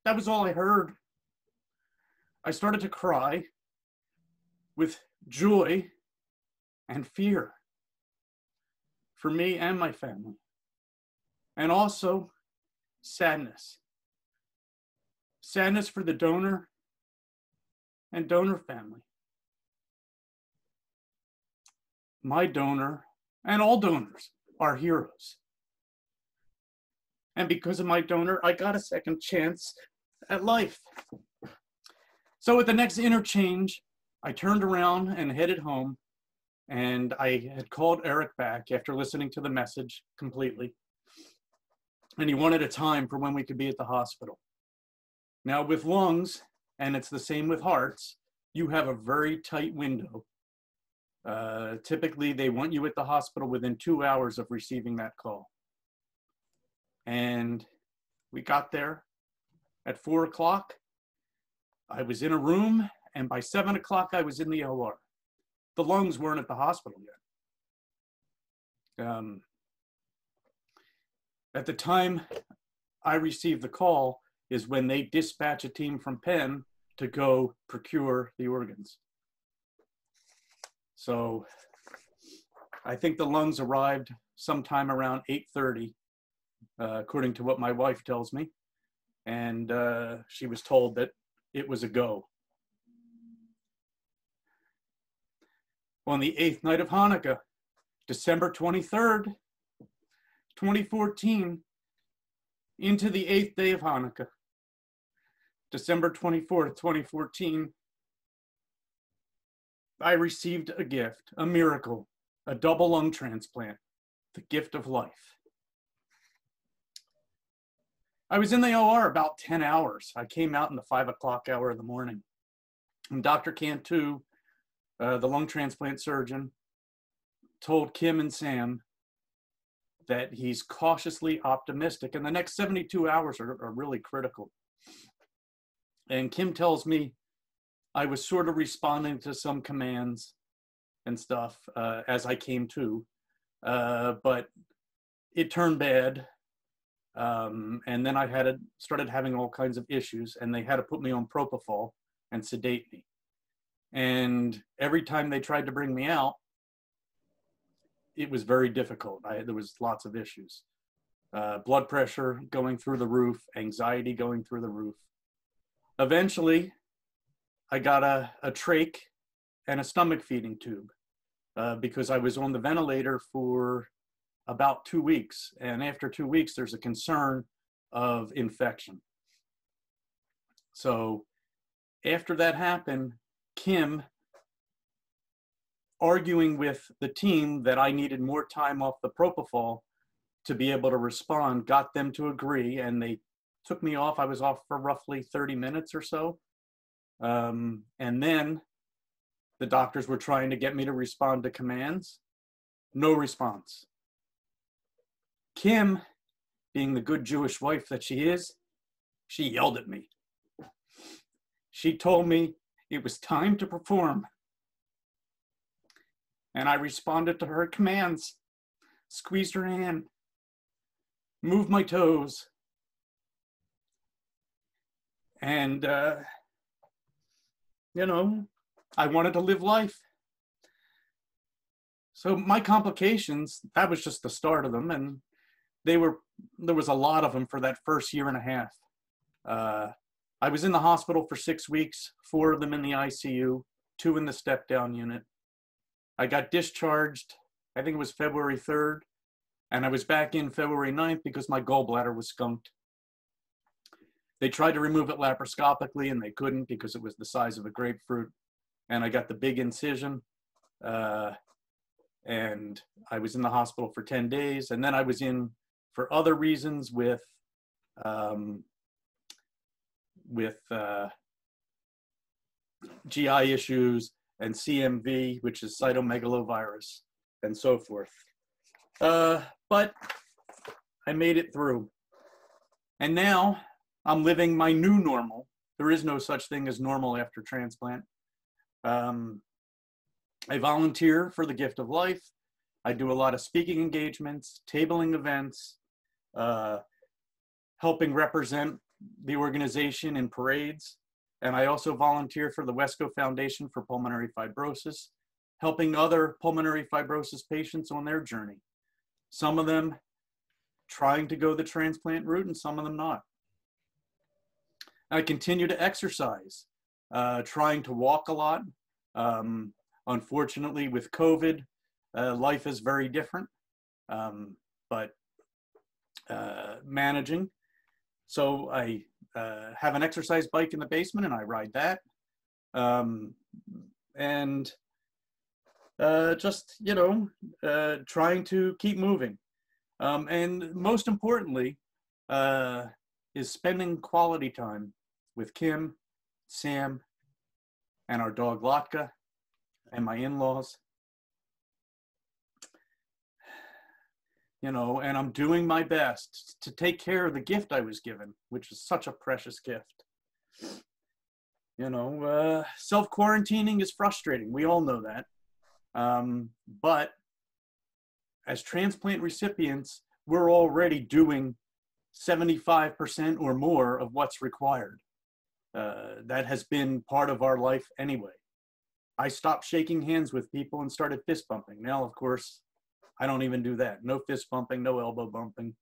That was all I heard. I started to cry with joy and fear for me and my family, and also sadness. Sadness for the donor and donor family. My donor and all donors are heroes. And because of my donor, I got a second chance at life. So at the next interchange, I turned around and headed home, and I had called Eric back after listening to the message completely. And he wanted a time for when we could be at the hospital. Now with lungs, and it's the same with hearts, you have a very tight window. Typically, they want you at the hospital within 2 hours of receiving that call. And we got there at 4 o'clock. I was in a room, and by 7 o'clock, I was in the OR. The lungs weren't at the hospital yet. At the time I received the call is when they dispatch a team from Penn to go procure the organs. So I think the lungs arrived sometime around 8:30, according to what my wife tells me. And she was told that it was a go. On the 8th night of Hanukkah, December 23rd, 2014, into the 8th day of Hanukkah, December 24th, 2014, I received a gift, a miracle, a double lung transplant, the gift of life. I was in the OR about 10 hours. I came out in the 5 o'clock hour of the morning. And Dr. Cantu, the lung transplant surgeon, told Kim and Sam that he's cautiously optimistic, and the next 72 hours are really critical. And Kim tells me I was sort of responding to some commands and stuff as I came to, but it turned bad. And then I started having all kinds of issues, and they had to put me on propofol and sedate me. And every time they tried to bring me out, it was very difficult. There was lots of issues. Blood pressure going through the roof, anxiety going through the roof. Eventually, I got a trach and a stomach feeding tube because I was on the ventilator for about 2 weeks. And after 2 weeks, there's a concern of infection. So after that happened, Kim, arguing with the team that I needed more time off the propofol to be able to respond, got them to agree, and they took me off. I was off for roughly 30 minutes or so. And then the doctors were trying to get me to respond to commands. No response. Kim being the good Jewish wife that she is, she yelled at me. She told me it was time to perform. And I responded to her commands, squeezed her hand, moved my toes. And, you know, I wanted to live life. So my complications, that was just the start of them. And there was a lot of them for that first year and a half. I was in the hospital for 6 weeks, 4 of them in the ICU, 2 in the step-down unit. I got discharged, I think it was February 3rd, and I was back in February 9th because my gallbladder was skunked. They tried to remove it laparoscopically and they couldn't because it was the size of a grapefruit. And I got the big incision, and I was in the hospital for 10 days. And then I was in for other reasons with GI issues and CMV, which is cytomegalovirus, and so forth. But I made it through. And now I'm living my new normal. There is no such thing as normal after transplant. I volunteer for the Gift of Life. I do a lot of speaking engagements, tabling events, helping represent the organization in parades. And I also volunteer for the Wesco Foundation for Pulmonary Fibrosis, helping other pulmonary fibrosis patients on their journey. Some of them trying to go the transplant route and some of them not. I continue to exercise, trying to walk a lot. Unfortunately, with COVID, life is very different, but managing. So I have an exercise bike in the basement and I ride that. Just, you know, trying to keep moving. And most importantly, is spending quality time with Kim, Sam, and our dog Latka, and my in-laws. You know, and I'm doing my best to take care of the gift I was given, which is such a precious gift. You know, self-quarantining is frustrating. We all know that. But as transplant recipients, we're already doing 75% or more of what's required. That has been part of our life anyway. I stopped shaking hands with people and started fist bumping. Now, of course, I don't even do that. No fist bumping, no elbow bumping.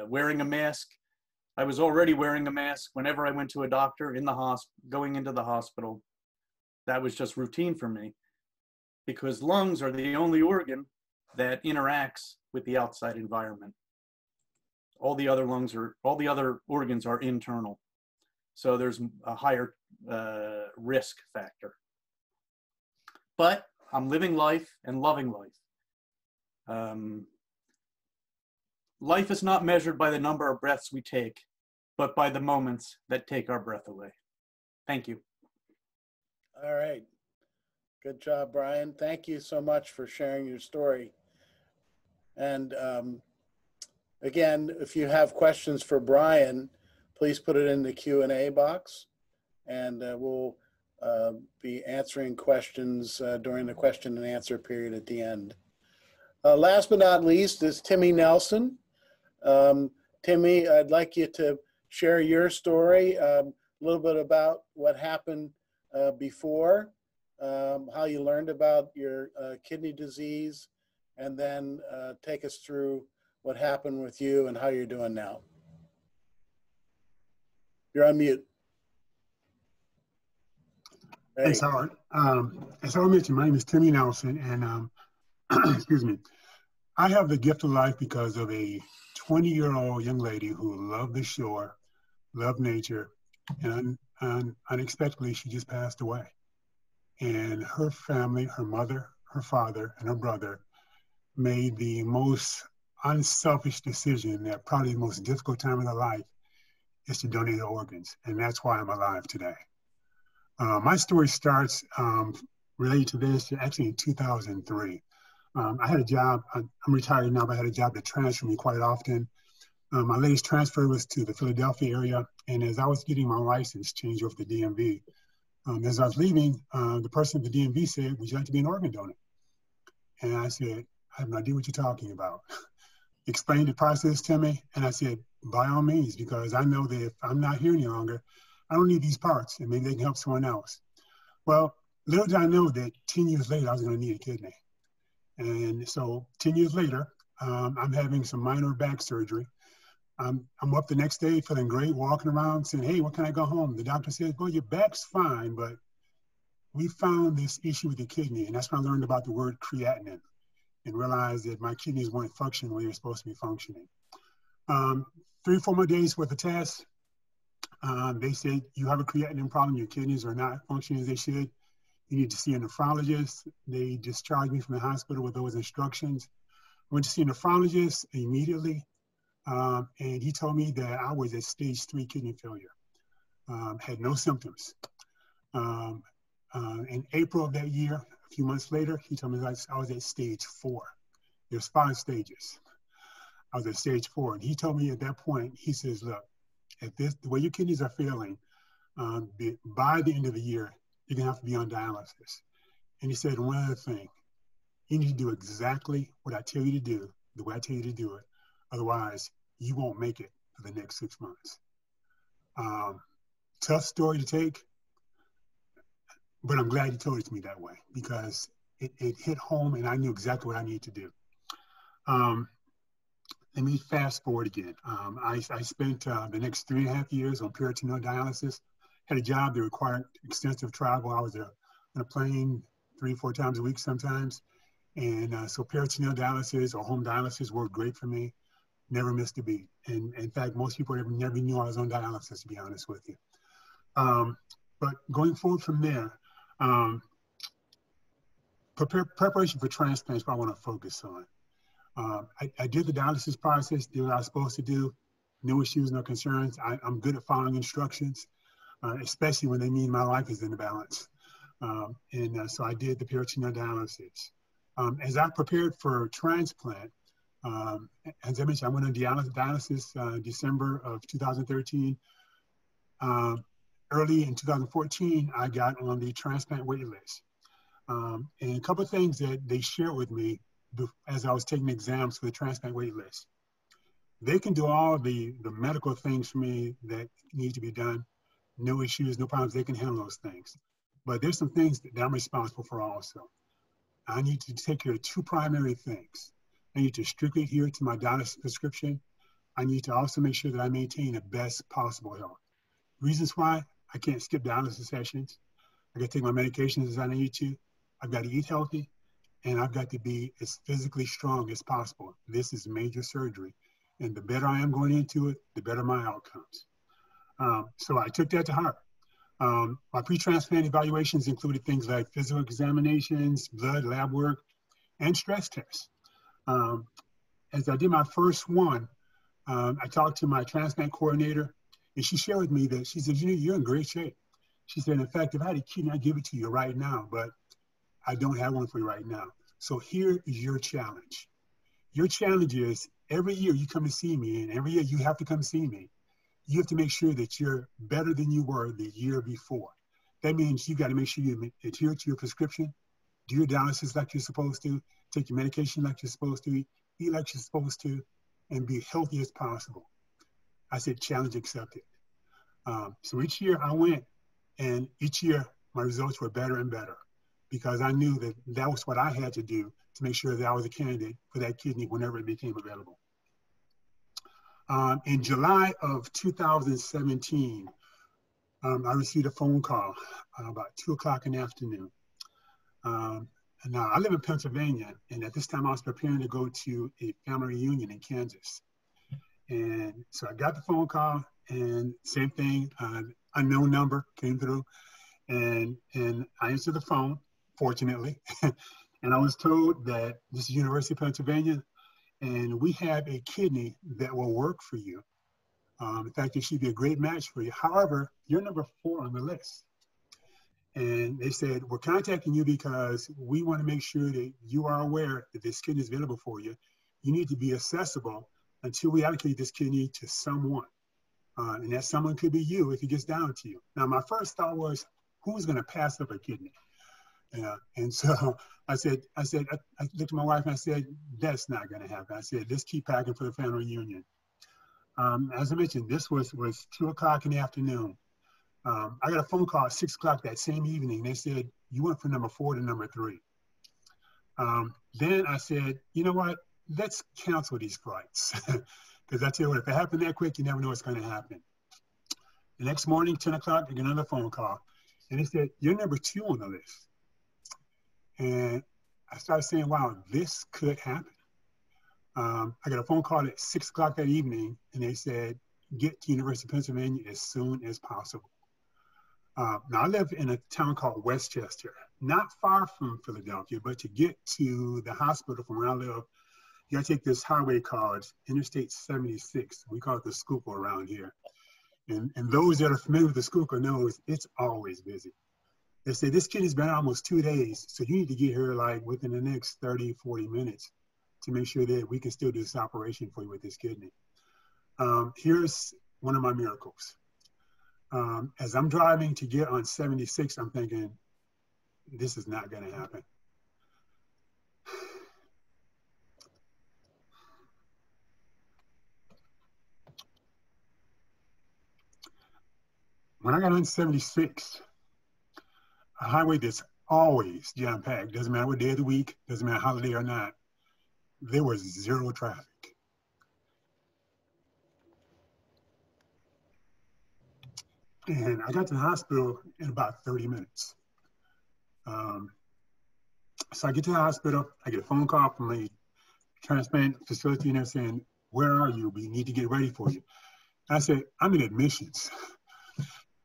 Wearing a mask. I was already wearing a mask whenever I went to a doctor in the going into the hospital. That was just routine for me because lungs are the only organ that interacts with the outside environment. All the other organs are internal. So there's a higher risk factor. But I'm living life and loving life. Life is not measured by the number of breaths we take, but by the moments that take our breath away. Thank you. All right. Good job, Brian. Thank you so much for sharing your story. And again, if you have questions for Brian, please put it in the Q&A box, and we'll be answering questions during the question and answer period at the end. Last but not least is Timmy Nelson. Timmy, I'd like you to share your story, a little bit about what happened before, how you learned about your kidney disease, and then take us through what happened with you and how you're doing now. You're on mute. Hey. Thanks, Howard. As Howard mentioned, my name is Timmy Nelson, and excuse me. I have the gift of life because of a 20-year-old young lady who loved the shore, loved nature, and unexpectedly, she just passed away. And her family, her mother, her father, and her brother made the most unselfish decision that probably the most difficult time of their life is to donate their organs. And that's why I'm alive today. My story starts related to this actually in 2003. I had a job, I'm retired now, but I had a job that transferred me quite often. My latest transfer was to the Philadelphia area, and as I was getting my license changed over to DMV, as I was leaving, the person at the DMV said, "Would you like to be an organ donor?" And I said, "I have no idea what you're talking about." Explained the process to me, and I said, "By all means, because I know that if I'm not here any longer, I don't need these parts, and maybe they can help someone else." Well, little did I know that 10 years later, I was going to need a kidney. And so 10 years later, I'm having some minor back surgery. I'm up the next day feeling great, walking around saying, "Hey, when can I go home?" The doctor says, "Well, your back's fine, but we found this issue with the kidney." And that's when I learned about the word creatinine and realized that my kidneys weren't functioning the way they're supposed to be functioning. 3 or 4 more days worth of tests. They said, "You have a creatinine problem. Your kidneys are not functioning as they should. You need to see a nephrologist." They discharged me from the hospital with those instructions. I went to see a nephrologist immediately. And he told me that I was at stage 3 kidney failure, had no symptoms. In April of that year, a few months later, he told me that I was at stage 4. There's 5 stages. I was at stage 4. And he told me at that point, he says, "Look, the way your kidneys are failing, by the end of the year, you're gonna have to be on dialysis." And he said, one other thing, you need to do exactly what I tell you to do, the way I tell you to do it. Otherwise, you won't make it for the next 6 months. Tough story to take, but I'm glad he told it to me that way because it hit home and I knew exactly what I needed to do. Let me fast forward again. I spent the next 3.5 years on peritoneal dialysis. Had a job that required extensive travel. I was on a plane 3 or 4 times a week sometimes. And so peritoneal dialysis or home dialysis worked great for me. Never missed a beat. And in fact, most people never knew I was on dialysis, to be honest with you. But going forward from there, preparation for transplant is what I want to focus on. I did the dialysis process, did what I was supposed to do. No issues, no concerns. I'm good at following instructions, especially when they mean my life is in the balance. So I did the peritoneal dialysis. As I prepared for transplant, as I mentioned, I went on dialysis December of 2013. Early in 2014, I got on the transplant wait list. And a couple of things that they shared with me as I was taking exams for the transplant wait list. They can do all the medical things for me that need to be done. No issues, no problems, they can handle those things. But there's some things that I'm responsible for also. I need to take care of 2 primary things. I need to strictly adhere to my dialysis prescription. I need to also make sure that I maintain the best possible health. Reasons why: I can't skip dialysis sessions. I got to take my medications as I need to. I've got to eat healthy, and I've got to be as physically strong as possible. This is major surgery, and the better I am going into it, the better my outcomes. So I took that to heart. My pre-transplant evaluations included things like physical examinations, blood, lab work, and stress tests. As I did my first one, I talked to my transplant coordinator, and she shared with me that she said, "You're in great shape." She said, "In fact, if I had a kidney, I'd give it to you right now, but I don't have one for you right now. So here is your challenge. Your challenge is every year you come to see me, and every year you have to come see me. You have to make sure that you're better than you were the year before. That means you got to make sure you adhere to your prescription, do your dialysis like you're supposed to, take your medication like you're supposed to, eat like you're supposed to, and be healthy as possible." I said, challenge accepted. So each year I went, and each year my results were better and better because I knew that that was what I had to do to make sure that I was a candidate for that kidney whenever it became available. In July of 2017, I received a phone call about 2 o'clock in the afternoon. And now I live in Pennsylvania, and at this time I was preparing to go to a family reunion in Kansas. And so I got the phone call, and same thing, unknown number came through, and I answered the phone, fortunately, and I was told that this is University of Pennsylvania, and we have a kidney that will work for you. In fact, it should be a great match for you. However, you're number 4 on the list. And they said, "We're contacting you because we want to make sure that you are aware that this kidney is available for you. You need to be accessible until we allocate this kidney to someone. And that someone could be you if it gets down to you. Now, my first thought was, who's going to pass up a kidney? And so I looked at my wife and I said, that's not going to happen. I said, let's keep packing for the family reunion. As I mentioned, this was 2 o'clock in the afternoon. I got a phone call at 6 o'clock that same evening. They said, you went from number 4 to number 3. Then I said, you know what? Let's cancel these flights. Because I tell you what, if it happened that quick, you never know what's going to happen. The next morning, 10 o'clock, I get another phone call. And they said, you're number 2 on the list. And I started saying, wow, this could happen. I got a phone call at 6 o'clock that evening, and they said, get to University of Pennsylvania as soon as possible. Now, I live in a town called Westchester, not far from Philadelphia, but to get to the hospital from where I live, you gotta take this highway called Interstate 76. We call it the Schuylkill around here. And those that are familiar with the Schuylkill knows it's always busy. They say this kidney's been almost 2 days, so you need to get here like within the next 30, 40 minutes to make sure that we can still do this operation for you with this kidney. Here's one of my miracles. As I'm driving to get on 76, I'm thinking, this is not gonna happen. When I got on 76, a highway that's always jam-packed, doesn't matter what day of the week, doesn't matter holiday or not, there was 0 traffic. And I got to the hospital in about 30 minutes. So I get to the hospital, I get a phone call from the transplant facility, and they're saying, where are you? We need to get ready for you. I said, I'm in admissions.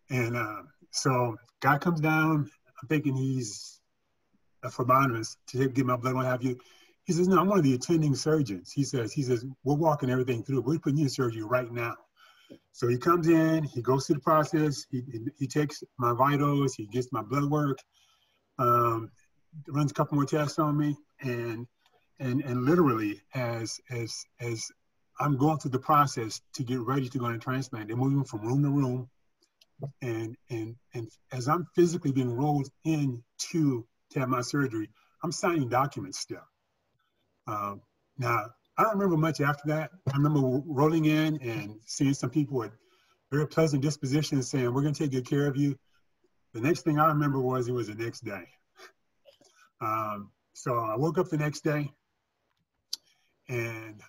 And so guy comes down, I'm thinking he's a phlebotomist to get my blood, what have you. He says, no, I'm one of the attending surgeons. He says, we're walking everything through. We're putting you in surgery right now. So he comes in, he goes through the process, he takes my vitals, he gets my blood work, runs a couple more tests on me, and literally as I'm going through the process to get ready to go into transplant, they're moving from room to room. And as I'm physically being rolled in to have my surgery, I'm signing documents still. Now, I don't remember much after that. I remember rolling in and seeing some people with very pleasant dispositions saying, we're gonna take good care of you. The next thing I remember was it was the next day. So I woke up the next day and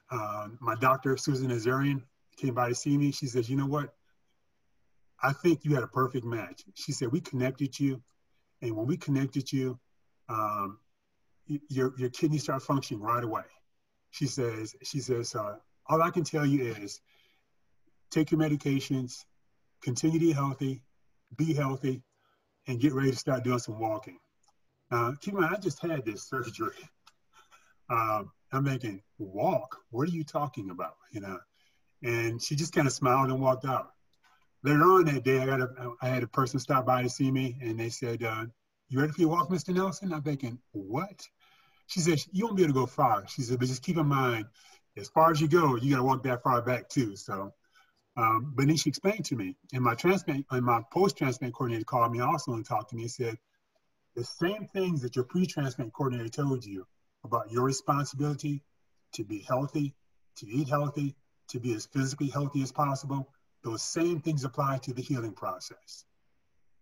my doctor, Susan Azarian, came by to see me. She says, you know what? I think you had a perfect match. She said, we connected you. And when we connected you, your kidneys start functioning right away. She says, all I can tell you is take your medications, continue to be healthy, and get ready to start doing some walking. Keep in mind, I just had this surgery. I'm thinking, walk? What are you talking about? And she just kind of smiled and walked out. Later on that day, I had a person stop by to see me, and they said, you ready for your walk, Mr. Nelson? I'm thinking, what? She said, you won't be able to go far. She said, but just keep in mind, as far as you go, you got to walk that far back too. So, but then she explained to me, and my post-transplant coordinator called me also and talked to me and said, the same things that your pre-transplant coordinator told you about your responsibility to be healthy, to eat healthy, to be as physically healthy as possible, those same things apply to the healing process.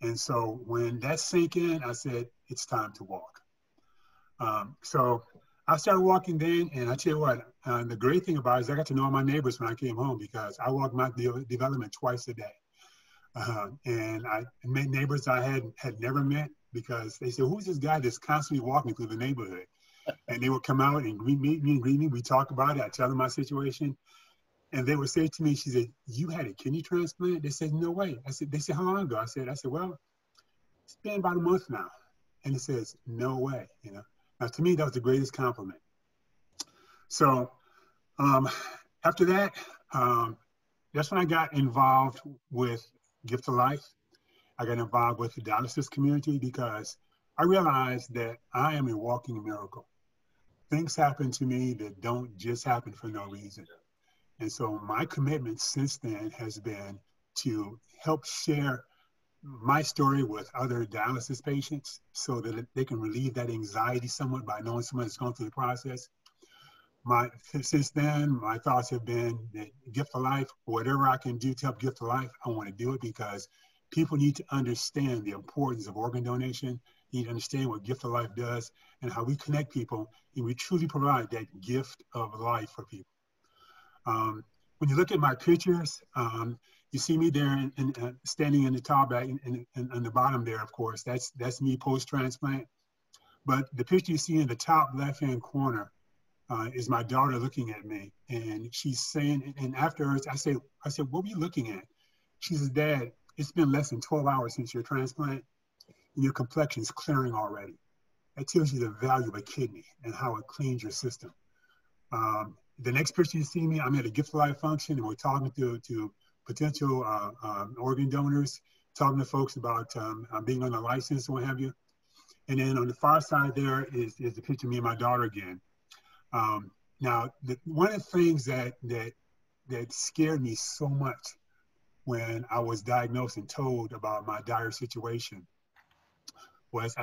And so when that sank in, I said, it's time to walk. So I started walking then, and I tell you what, the great thing about it is I got to know all my neighbors when I came home because I walked my development twice a day. And I met neighbors I had never met because they said, who's this guy that's constantly walking through the neighborhood? And they would come out and greet me. We talk about it. I tell them my situation. And they would say to me, she said, you had a kidney transplant? They said, no way. They said, how long ago? I said, well, it's been about a month now. And it says, no way, Now, to me, that was the greatest compliment. So after that, that's when I got involved with Gift of Life. I got involved with the dialysis community because I realized that I am a walking miracle. Things happen to me that don't just happen for no reason. And so my commitment since then has been to help share my story with other dialysis patients so that they can relieve that anxiety somewhat by knowing someone that's gone through the process. Since then, my thoughts have been that Gift of Life, whatever I can do to help Gift of Life, I want to do it because people need to understand the importance of organ donation, need to understand what Gift of Life does and how we connect people and we truly provide that gift of life for people. When you look at my pictures, you see me there standing in the top and the bottom there, of course, that's me post-transplant. But the picture you see in the top left-hand corner is my daughter looking at me. And she's saying, and afterwards I said, what were you looking at? She says, Dad, it's been less than 12 hours since your transplant and your complexion is clearing already. That tells you the value of a kidney and how it cleans your system. The next picture you see me, I'm at a Gift of Life function and we're talking to potential organ donors, talking to folks about being on a license and what have you. And then on the far side there is the picture of me and my daughter again. Now, one of the things that scared me so much when I was diagnosed and told about my dire situation was,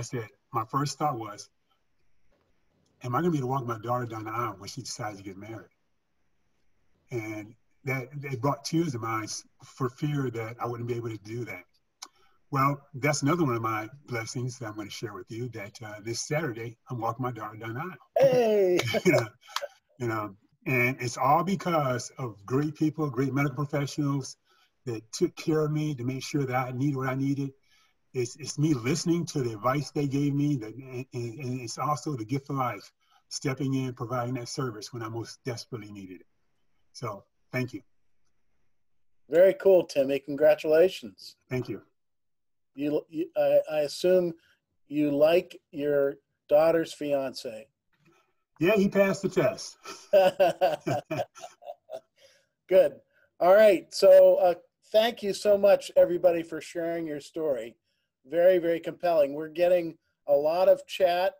my first thought was, am I gonna be able to walk my daughter down the aisle when she decides to get married? And it brought tears to my eyes for fear that I wouldn't be able to do that. Well, that's another one of my blessings that I'm going to share with you, that this Saturday, I'm walking my daughter down the aisle. Hey! And it's all because of great people, great medical professionals that took care of me to make sure that I needed what I needed. It's me listening to the advice they gave me, and it's also the Gift of Life, stepping in, providing that service when I most desperately needed it. So, thank you. Very cool, Timmy. Congratulations. Thank you. I assume you like your daughter's fiance. Yeah, he passed the test. Good. All right. So thank you so much, everybody, for sharing your story. Very, very compelling. We're getting a lot of chat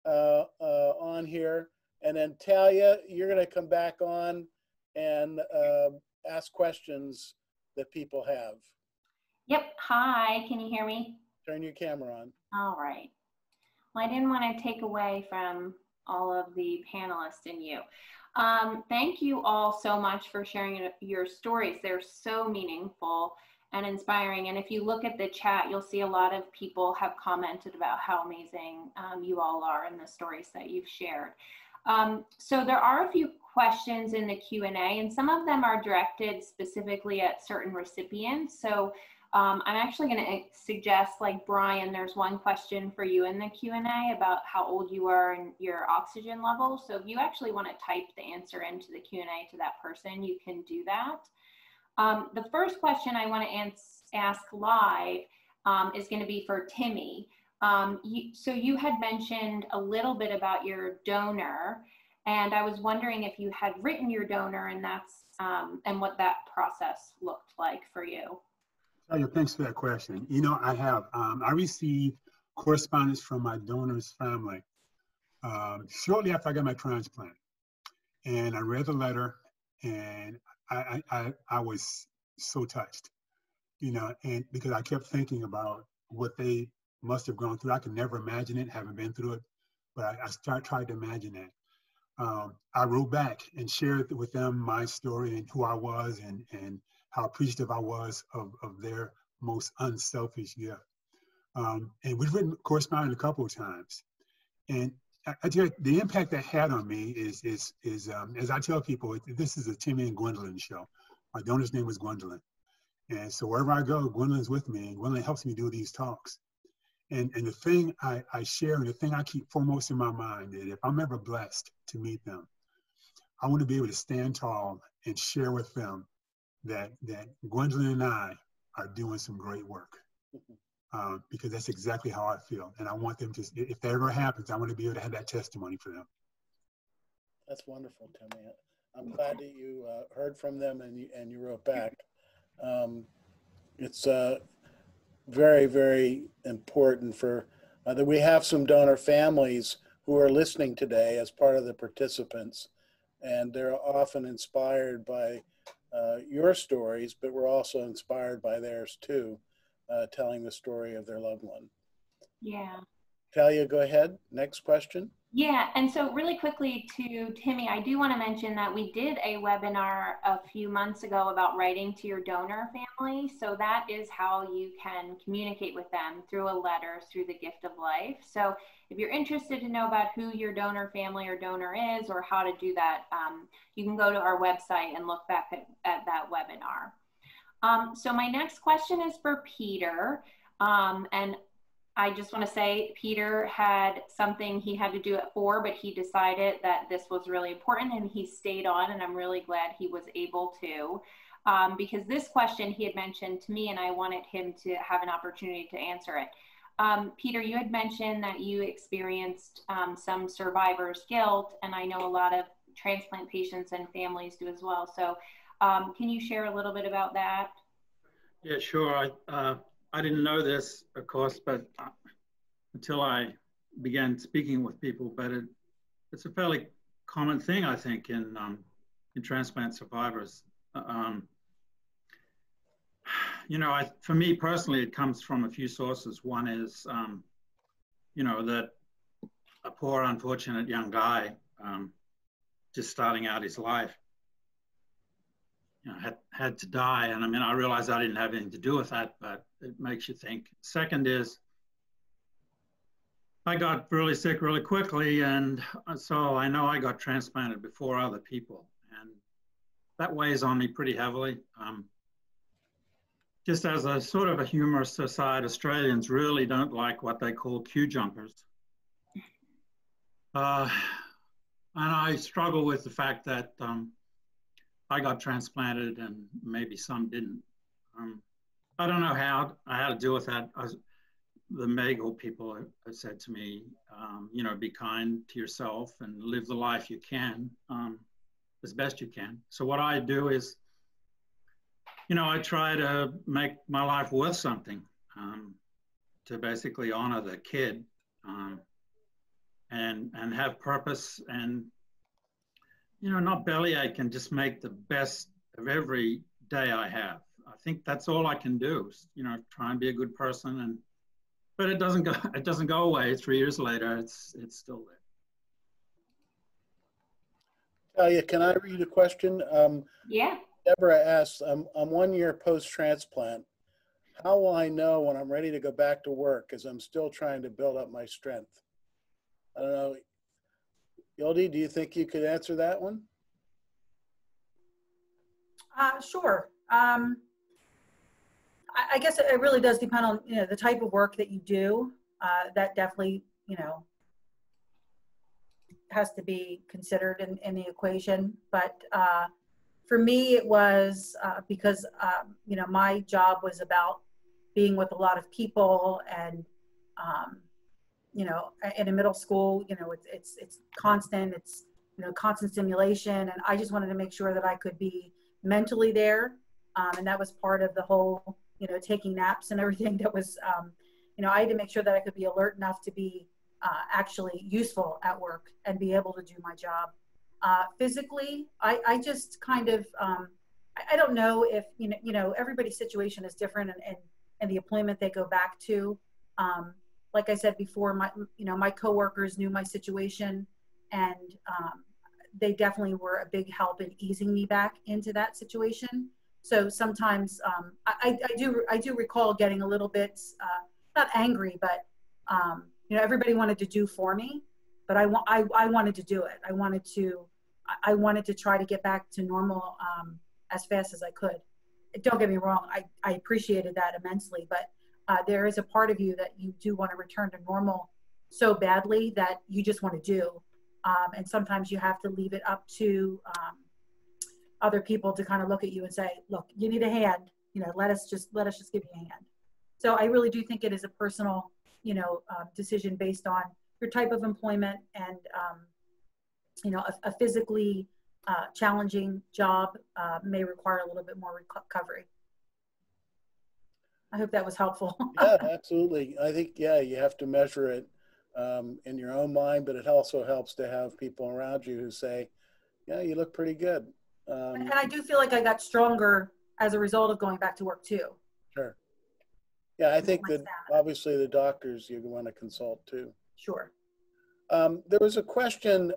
on here. And then Talia, you're going to come back on and ask questions that people have. Yep. Hi, can you hear me? Turn your camera on. All right. Well, I didn't want to take away from all of the panelists and you. Thank you all so much for sharing your stories. They're so meaningful and inspiring. And if you look at the chat, you'll see a lot of people have commented about how amazing you all are in the stories that you've shared. So there are a few questions in the Q&A, and some of them are directed specifically at certain recipients. So I'm actually going to suggest, like Brian, there's one question for you in the Q&A about how old you are and your oxygen level. So if you actually want to type the answer into the Q&A to that person, you can do that. The first question I want to ask live is going to be for Timmy. So you had mentioned a little bit about your donor, and I was wondering if you had written your donor, and and what that process looked like for you. Oh, thanks for that question. You know, I have. I received correspondence from my donor's family shortly after I got my transplant, and I read the letter, and I was so touched, you know, and because I kept thinking about what they must have gone through. I could never imagine it, haven't been through it, but I tried to imagine that. I wrote back and shared with them my story and who I was and how appreciative I was of their most unselfish gift. And we've written correspondence a couple of times. And I tell you, the impact that had on me is as I tell people, this is a Timmy and Gwendolyn show. My donor's name was Gwendolyn. And so wherever I go, Gwendolyn's with me, and Gwendolyn helps me do these talks. And the thing I share, and the thing I keep foremost in my mind, is if I'm ever blessed to meet them, I want to be able to stand tall and share with them that Gwendolyn and I are doing some great work. Because that's exactly how I feel. And I want them to, if that ever happens, I want to be able to have that testimony for them. That's wonderful, Timmy. I'm glad that you heard from them and you wrote back. It's very, very important for that we have some donor families who are listening today as part of the participants. And they're often inspired by your stories, but we're also inspired by theirs too, telling the story of their loved one. Yeah. Talia, go ahead. Next question. Yeah, and so really quickly to Timmy, I do want to mention that we did a webinar a few months ago about writing to your donor family. So that is how you can communicate with them, through a letter, through the gift of life. So if you're interested to know about who your donor family or donor is, or how to do that, you can go to our website and look back at that webinar. So my next question is for Peter. And I just want to say Peter had something he had to do at 4, but he decided that this was really important and he stayed on, and I'm really glad he was able to, because this question he had mentioned to me and I wanted him to have an opportunity to answer it. Peter, you had mentioned that you experienced some survivor's guilt, and I know a lot of transplant patients and families do as well. So can you share a little bit about that? Yeah, sure. I didn't know this, of course, but until I began speaking with people, but it's a fairly common thing, I think, in transplant survivors. You know, for me personally, it comes from a few sources. One is, you know, that a poor, unfortunate young guy just starting out his life, you know, had to die. And I mean, I realized I didn't have anything to do with that, but it makes you think. Second is, I got really sick really quickly, and so I know I got transplanted before other people, and that weighs on me pretty heavily. Just as a sort of a humorous aside, Australians really don't like what they call queue jumpers. And I struggle with the fact that I got transplanted and maybe some didn't. I don't know how I had to deal with that. The medical people have said to me, you know, be kind to yourself and live the life you can as best you can. So what I do is, you know, I try to make my life worth something, to basically honor the kid and have purpose, and, you know, not bellyache and just make the best of every day I have. I think that's all I can do, you know, try and be a good person, but it doesn't go away 3 years later. It's still there. Talia, can I read a question? Yeah. Deborah asks, I'm 1 year post-transplant. How will I know when I'm ready to go back to work, as I'm still trying to build up my strength? I don't know. Ildi, do you think you could answer that one? Sure. I guess it really does depend on, you know, the type of work that you do. That definitely, you know, has to be considered in the equation. But for me, it was because, you know, my job was about being with a lot of people, and, you know, in a middle school, you know, it's constant, it's, you know, constant stimulation. And I just wanted to make sure that I could be mentally there. And that was part of the whole, you know, taking naps and everything. That was, you know, I had to make sure that I could be alert enough to be actually useful at work and be able to do my job. Physically, I just kind of, I don't know if, you know, everybody's situation is different, and the employment they go back to. Like I said before, my coworkers knew my situation, and they definitely were a big help in easing me back into that situation. So sometimes I do recall getting a little bit, not angry, but you know, everybody wanted to do for me, but I wanted to do it. I wanted to try to get back to normal as fast as I could. Don't get me wrong, I appreciated that immensely, but there is a part of you that you do want to return to normal so badly that you just want to do. And sometimes you have to leave it up to other people to kind of look at you and say, look, you need a hand, you know, let us just give you a hand. So I really do think it is a personal, you know, decision based on your type of employment, and, you know, a physically challenging job may require a little bit more recovery. I hope that was helpful. Yeah, absolutely. I think, yeah, you have to measure it in your own mind, but it also helps to have people around you who say, Yeah, you look pretty good. And I do feel like I got stronger as a result of going back to work too. Sure. Yeah, I think My that stamina. obviously the doctors you want to consult too. Sure. There was a question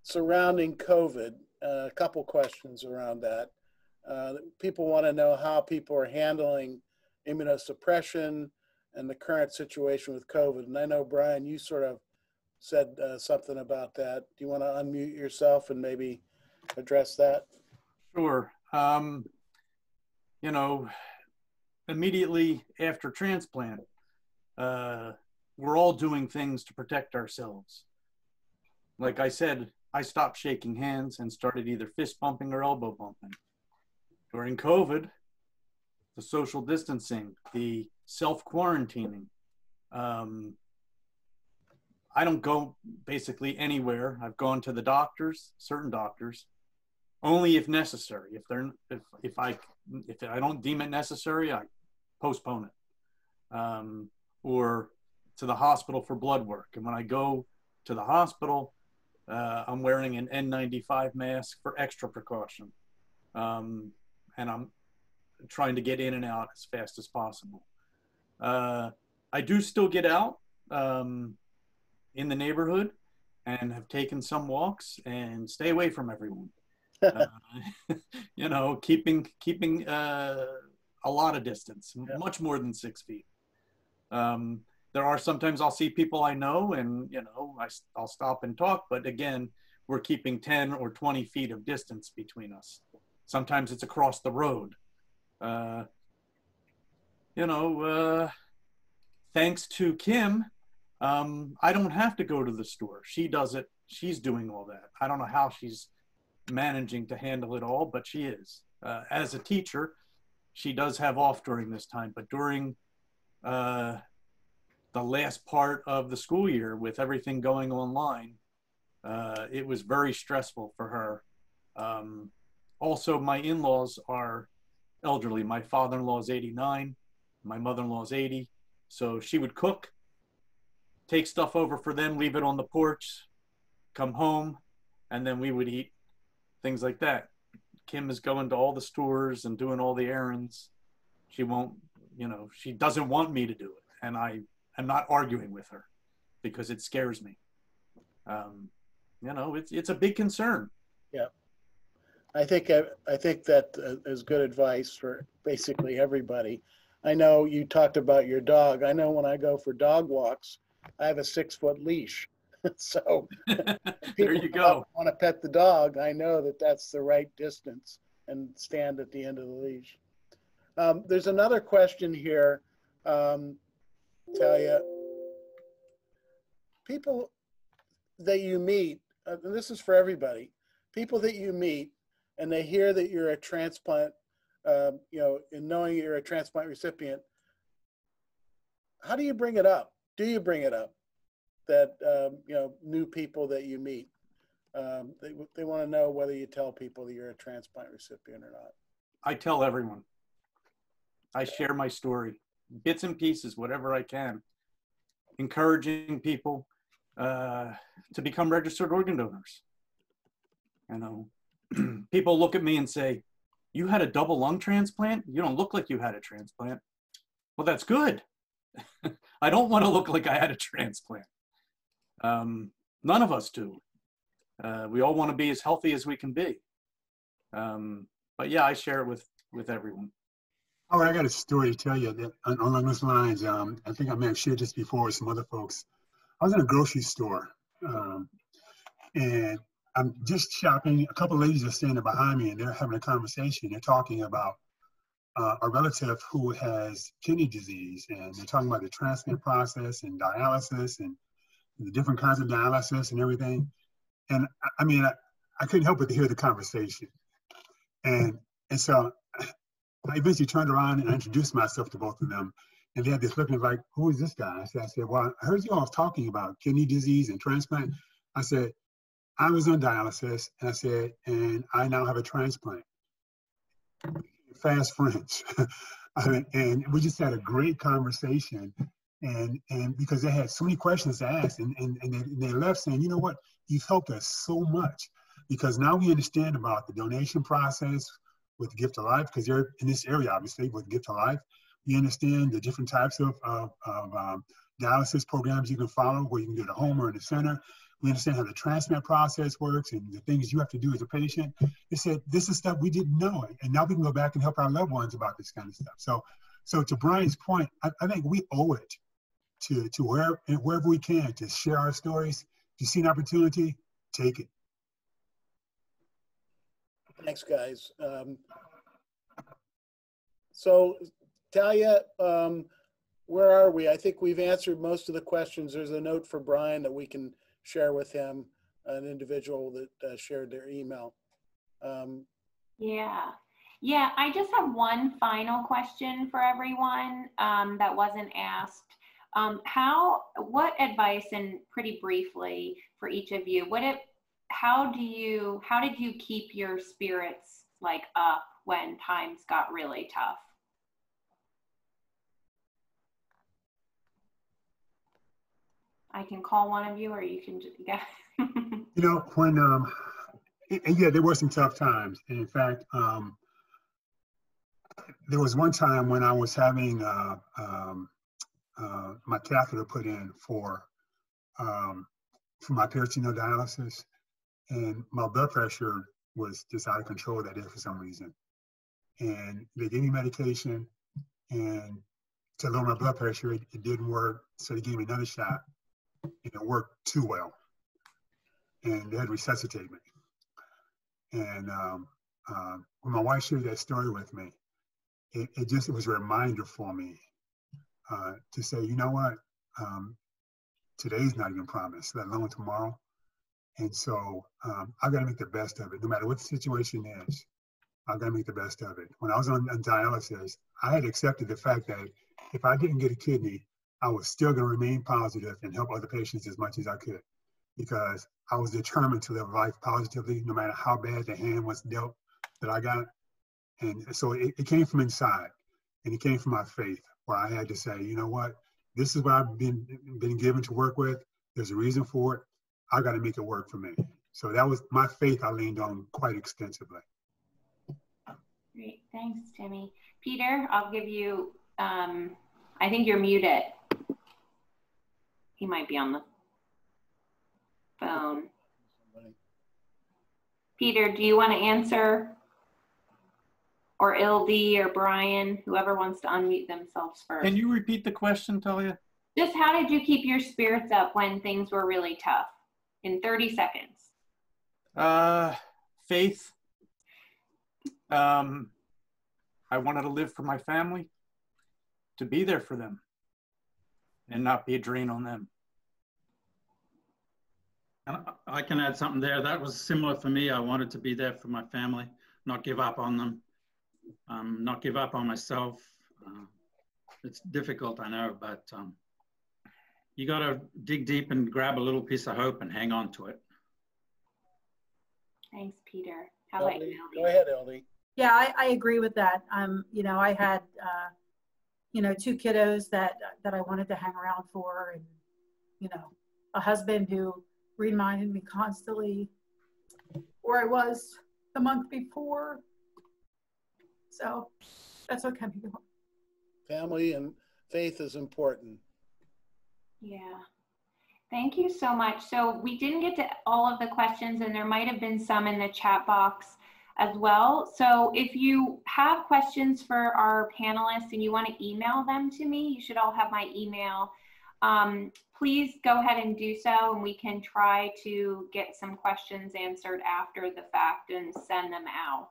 surrounding COVID, a couple questions around that. People want to know how people are handling immunosuppression and the current situation with COVID. And I know, Brian, you sort of said something about that. Do you want to unmute yourself and maybe address that? Sure. You know, immediately after transplant, we're all doing things to protect ourselves. Like I said, I stopped shaking hands and started either fist bumping or elbow bumping. During COVID, the social distancing, the self-quarantining, I don't go basically anywhere. I've gone to the doctors, certain doctors, only if necessary. If I don't deem it necessary, I postpone it. Or to the hospital for blood work. And when I go to the hospital, I'm wearing an N95 mask for extra precaution. And I'm trying to get in and out as fast as possible. I do still get out in the neighborhood and have taken some walks and stay away from everyone. You know, keeping a lot of distance, much more than 6 feet. There are sometimes I'll see people I know and, you know, I'll stop and talk, but again, we're keeping 10 or 20 feet of distance between us. Sometimes it's across the road. You know, thanks to Kim, I don't have to go to the store. She does it. She's doing all that. I don't know how she's managing to handle it all, but she is. As a teacher, she does have off during this time, but during the last part of the school year with everything going online, it was very stressful for her. Also, my in-laws are elderly. My father-in-law is 89, my mother-in-law is 80. So she would cook, take stuff over for them, leave it on the porch, come home, and then we would eat, things like that. Kim is going to all the stores and doing all the errands. She won't, you know, she doesn't want me to do it. And I'm not arguing with her because it scares me. You know, it's a big concern. Yeah. I think that is good advice for basically everybody. I know you talked about your dog. I know when I go for dog walks, I have a 6-foot leash. So there you go. Want to pet the dog, I know that that's the right distance and stand at the end of the leash. There's another question here. Talia, people that you meet, and this is for everybody, people that you meet and they hear that you're a transplant, you know, in knowing you're a transplant recipient, how do you bring it up? Do you bring it up that, you know, new people that you meet, they want to know whether you tell people that you're a transplant recipient or not? I tell everyone. I share my story, bits and pieces, whatever I can, encouraging people to become registered organ donors. You know, people look at me and say, "You had a double lung transplant? You don't look like you had a transplant." Well, that's good. I don't want to look like I had a transplant. None of us do. We all want to be as healthy as we can be. But yeah, I share it with everyone. Oh, I got a story to tell you that along those lines. I think I may have shared this before with some other folks. I was in a grocery store, and I'm just shopping. A couple of ladies are standing behind me, and they're having a conversation. They're talking about a relative who has kidney disease, and they're talking about the transplant process and dialysis and the different kinds of dialysis and everything. And I mean, I couldn't help but to hear the conversation. And so I eventually turned around and I introduced myself to both of them. And they had this look like, "Who is this guy?" I said, "Well, I heard you all talking about kidney disease and transplant." I said, "I was on dialysis," and I said, "and I now have a transplant." Fast friends. And we just had a great conversation. And because they had so many questions to ask, and they left saying, "You know what? You've helped us so much." because now we understand about the donation process with Gift of Life, because they're in this area, obviously, with Gift of Life. We understand the different types of dialysis programs you can follow, where you can do it at home or in the center. We understand how the transplant process works and the things you have to do as a patient. They said, this is stuff we didn't know. And now we can go back and help our loved ones about this kind of stuff. So to Brian's point, I think we owe it to wherever we can to share our stories. If you see an opportunity, take it. Thanks, guys. So Talia, where are we? I think we've answered most of the questions. There's a note for Brian that we can share with him, an individual that shared their email. Yeah, I just have one final question for everyone that wasn't asked. What advice, and pretty briefly for each of you, how did you keep your spirits like up when times got really tough? I can call one of you, or you can just, yeah. You know, when, yeah, there were some tough times. And in fact, there was one time when I was having my catheter put in for my peritoneal dialysis, and my blood pressure was just out of control that day for some reason. And they gave me medication, and to lower my blood pressure, it didn't work. So they gave me another shot, and it worked too well. And they had to resuscitate me. And when my wife shared that story with me, it was a reminder for me to say, you know what, today's not even promised, let alone tomorrow. And so I've got to make the best of it. No matter what the situation is, I've got to make the best of it. When I was on dialysis, I had accepted the fact that if I didn't get a kidney, I was still going to remain positive and help other patients as much as I could, because I was determined to live life positively, no matter how bad the hand was dealt that I got. And so it came from inside, and it came from my faith, where I had to say, you know what, this is what I've been given to work with. There's a reason for it. I got to make it work for me. So that was my faith I leaned on quite extensively. Great, thanks, Timmy. Peter, I'll give you, I think you're muted. He might be on the phone. Peter, do you want to answer? Or Ildi or Brian, whoever wants to unmute themselves first. Can you repeat the question, Talia? Just how did you keep your spirits up when things were really tough? In 30 seconds. Faith. I wanted to live for my family, to be there for them, and not be a drain on them. I can add something there. That was similar for me. I wanted to be there for my family, not give up on them, not give up on myself. It's difficult, I know, but you got to dig deep and grab a little piece of hope and hang on to it. Thanks, Peter. How about you, Ildi? Go ahead, Ildi. Yeah, I agree with that. You know, I had, you know, 2 kiddos that I wanted to hang around for, and, you know, a husband who reminded me constantly where I was the month before. So that's what kept me going. Family and faith is important. Yeah. Thank you so much. So we didn't get to all of the questions, and there might have been some in the chat box as well. So if you have questions for our panelists and you want to email them to me, you should all have my email. Please go ahead and do so, and we can try to get some questions answered after the fact and send them out.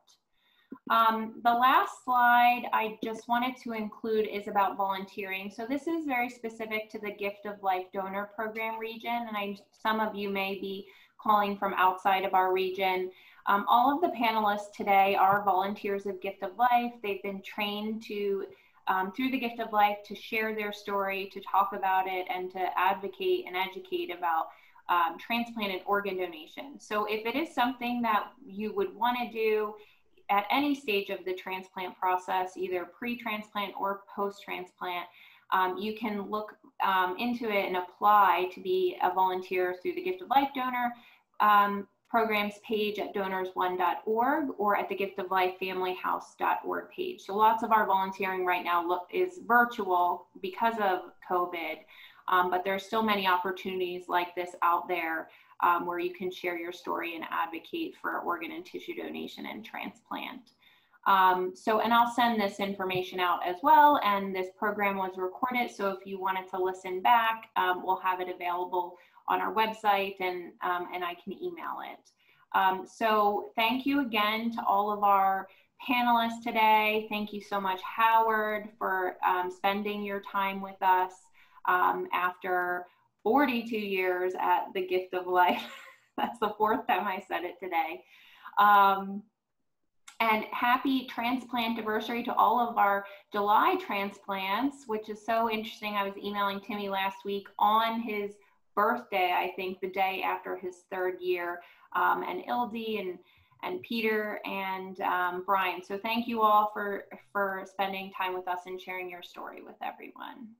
The last slide I just wanted to include is about volunteering. So this is very specific to the Gift of Life Donor Program region, and some of you may be calling from outside of our region. All of the panelists today are volunteers of Gift of Life. They've been trained to, through the Gift of Life, to share their story, to talk about it, and to advocate and educate about transplanted organ donation. So if it is something that you would want to do at any stage of the transplant process, either pre-transplant or post-transplant, you can look into it and apply to be a volunteer through the Gift of Life Donor programs page at donorsone.org or at the giftoflifefamilyhouse.org page. So lots of our volunteering right now is virtual because of COVID, but there's still many opportunities like this out there where you can share your story and advocate for organ and tissue donation and transplant. And I'll send this information out as well, and this program was recorded, so if you wanted to listen back, we'll have it available on our website, and I can email it. So thank you again to all of our panelists today. Thank you so much, Howard, for spending your time with us after 42 years at the Gift of Life. That's the 4th time I said it today. And happy transplant anniversary to all of our July transplants, which is so interesting. I was emailing Timmy last week on his birthday, I think the day after his 3rd year, and Ildi and Peter and Brian. So thank you all for spending time with us and sharing your story with everyone.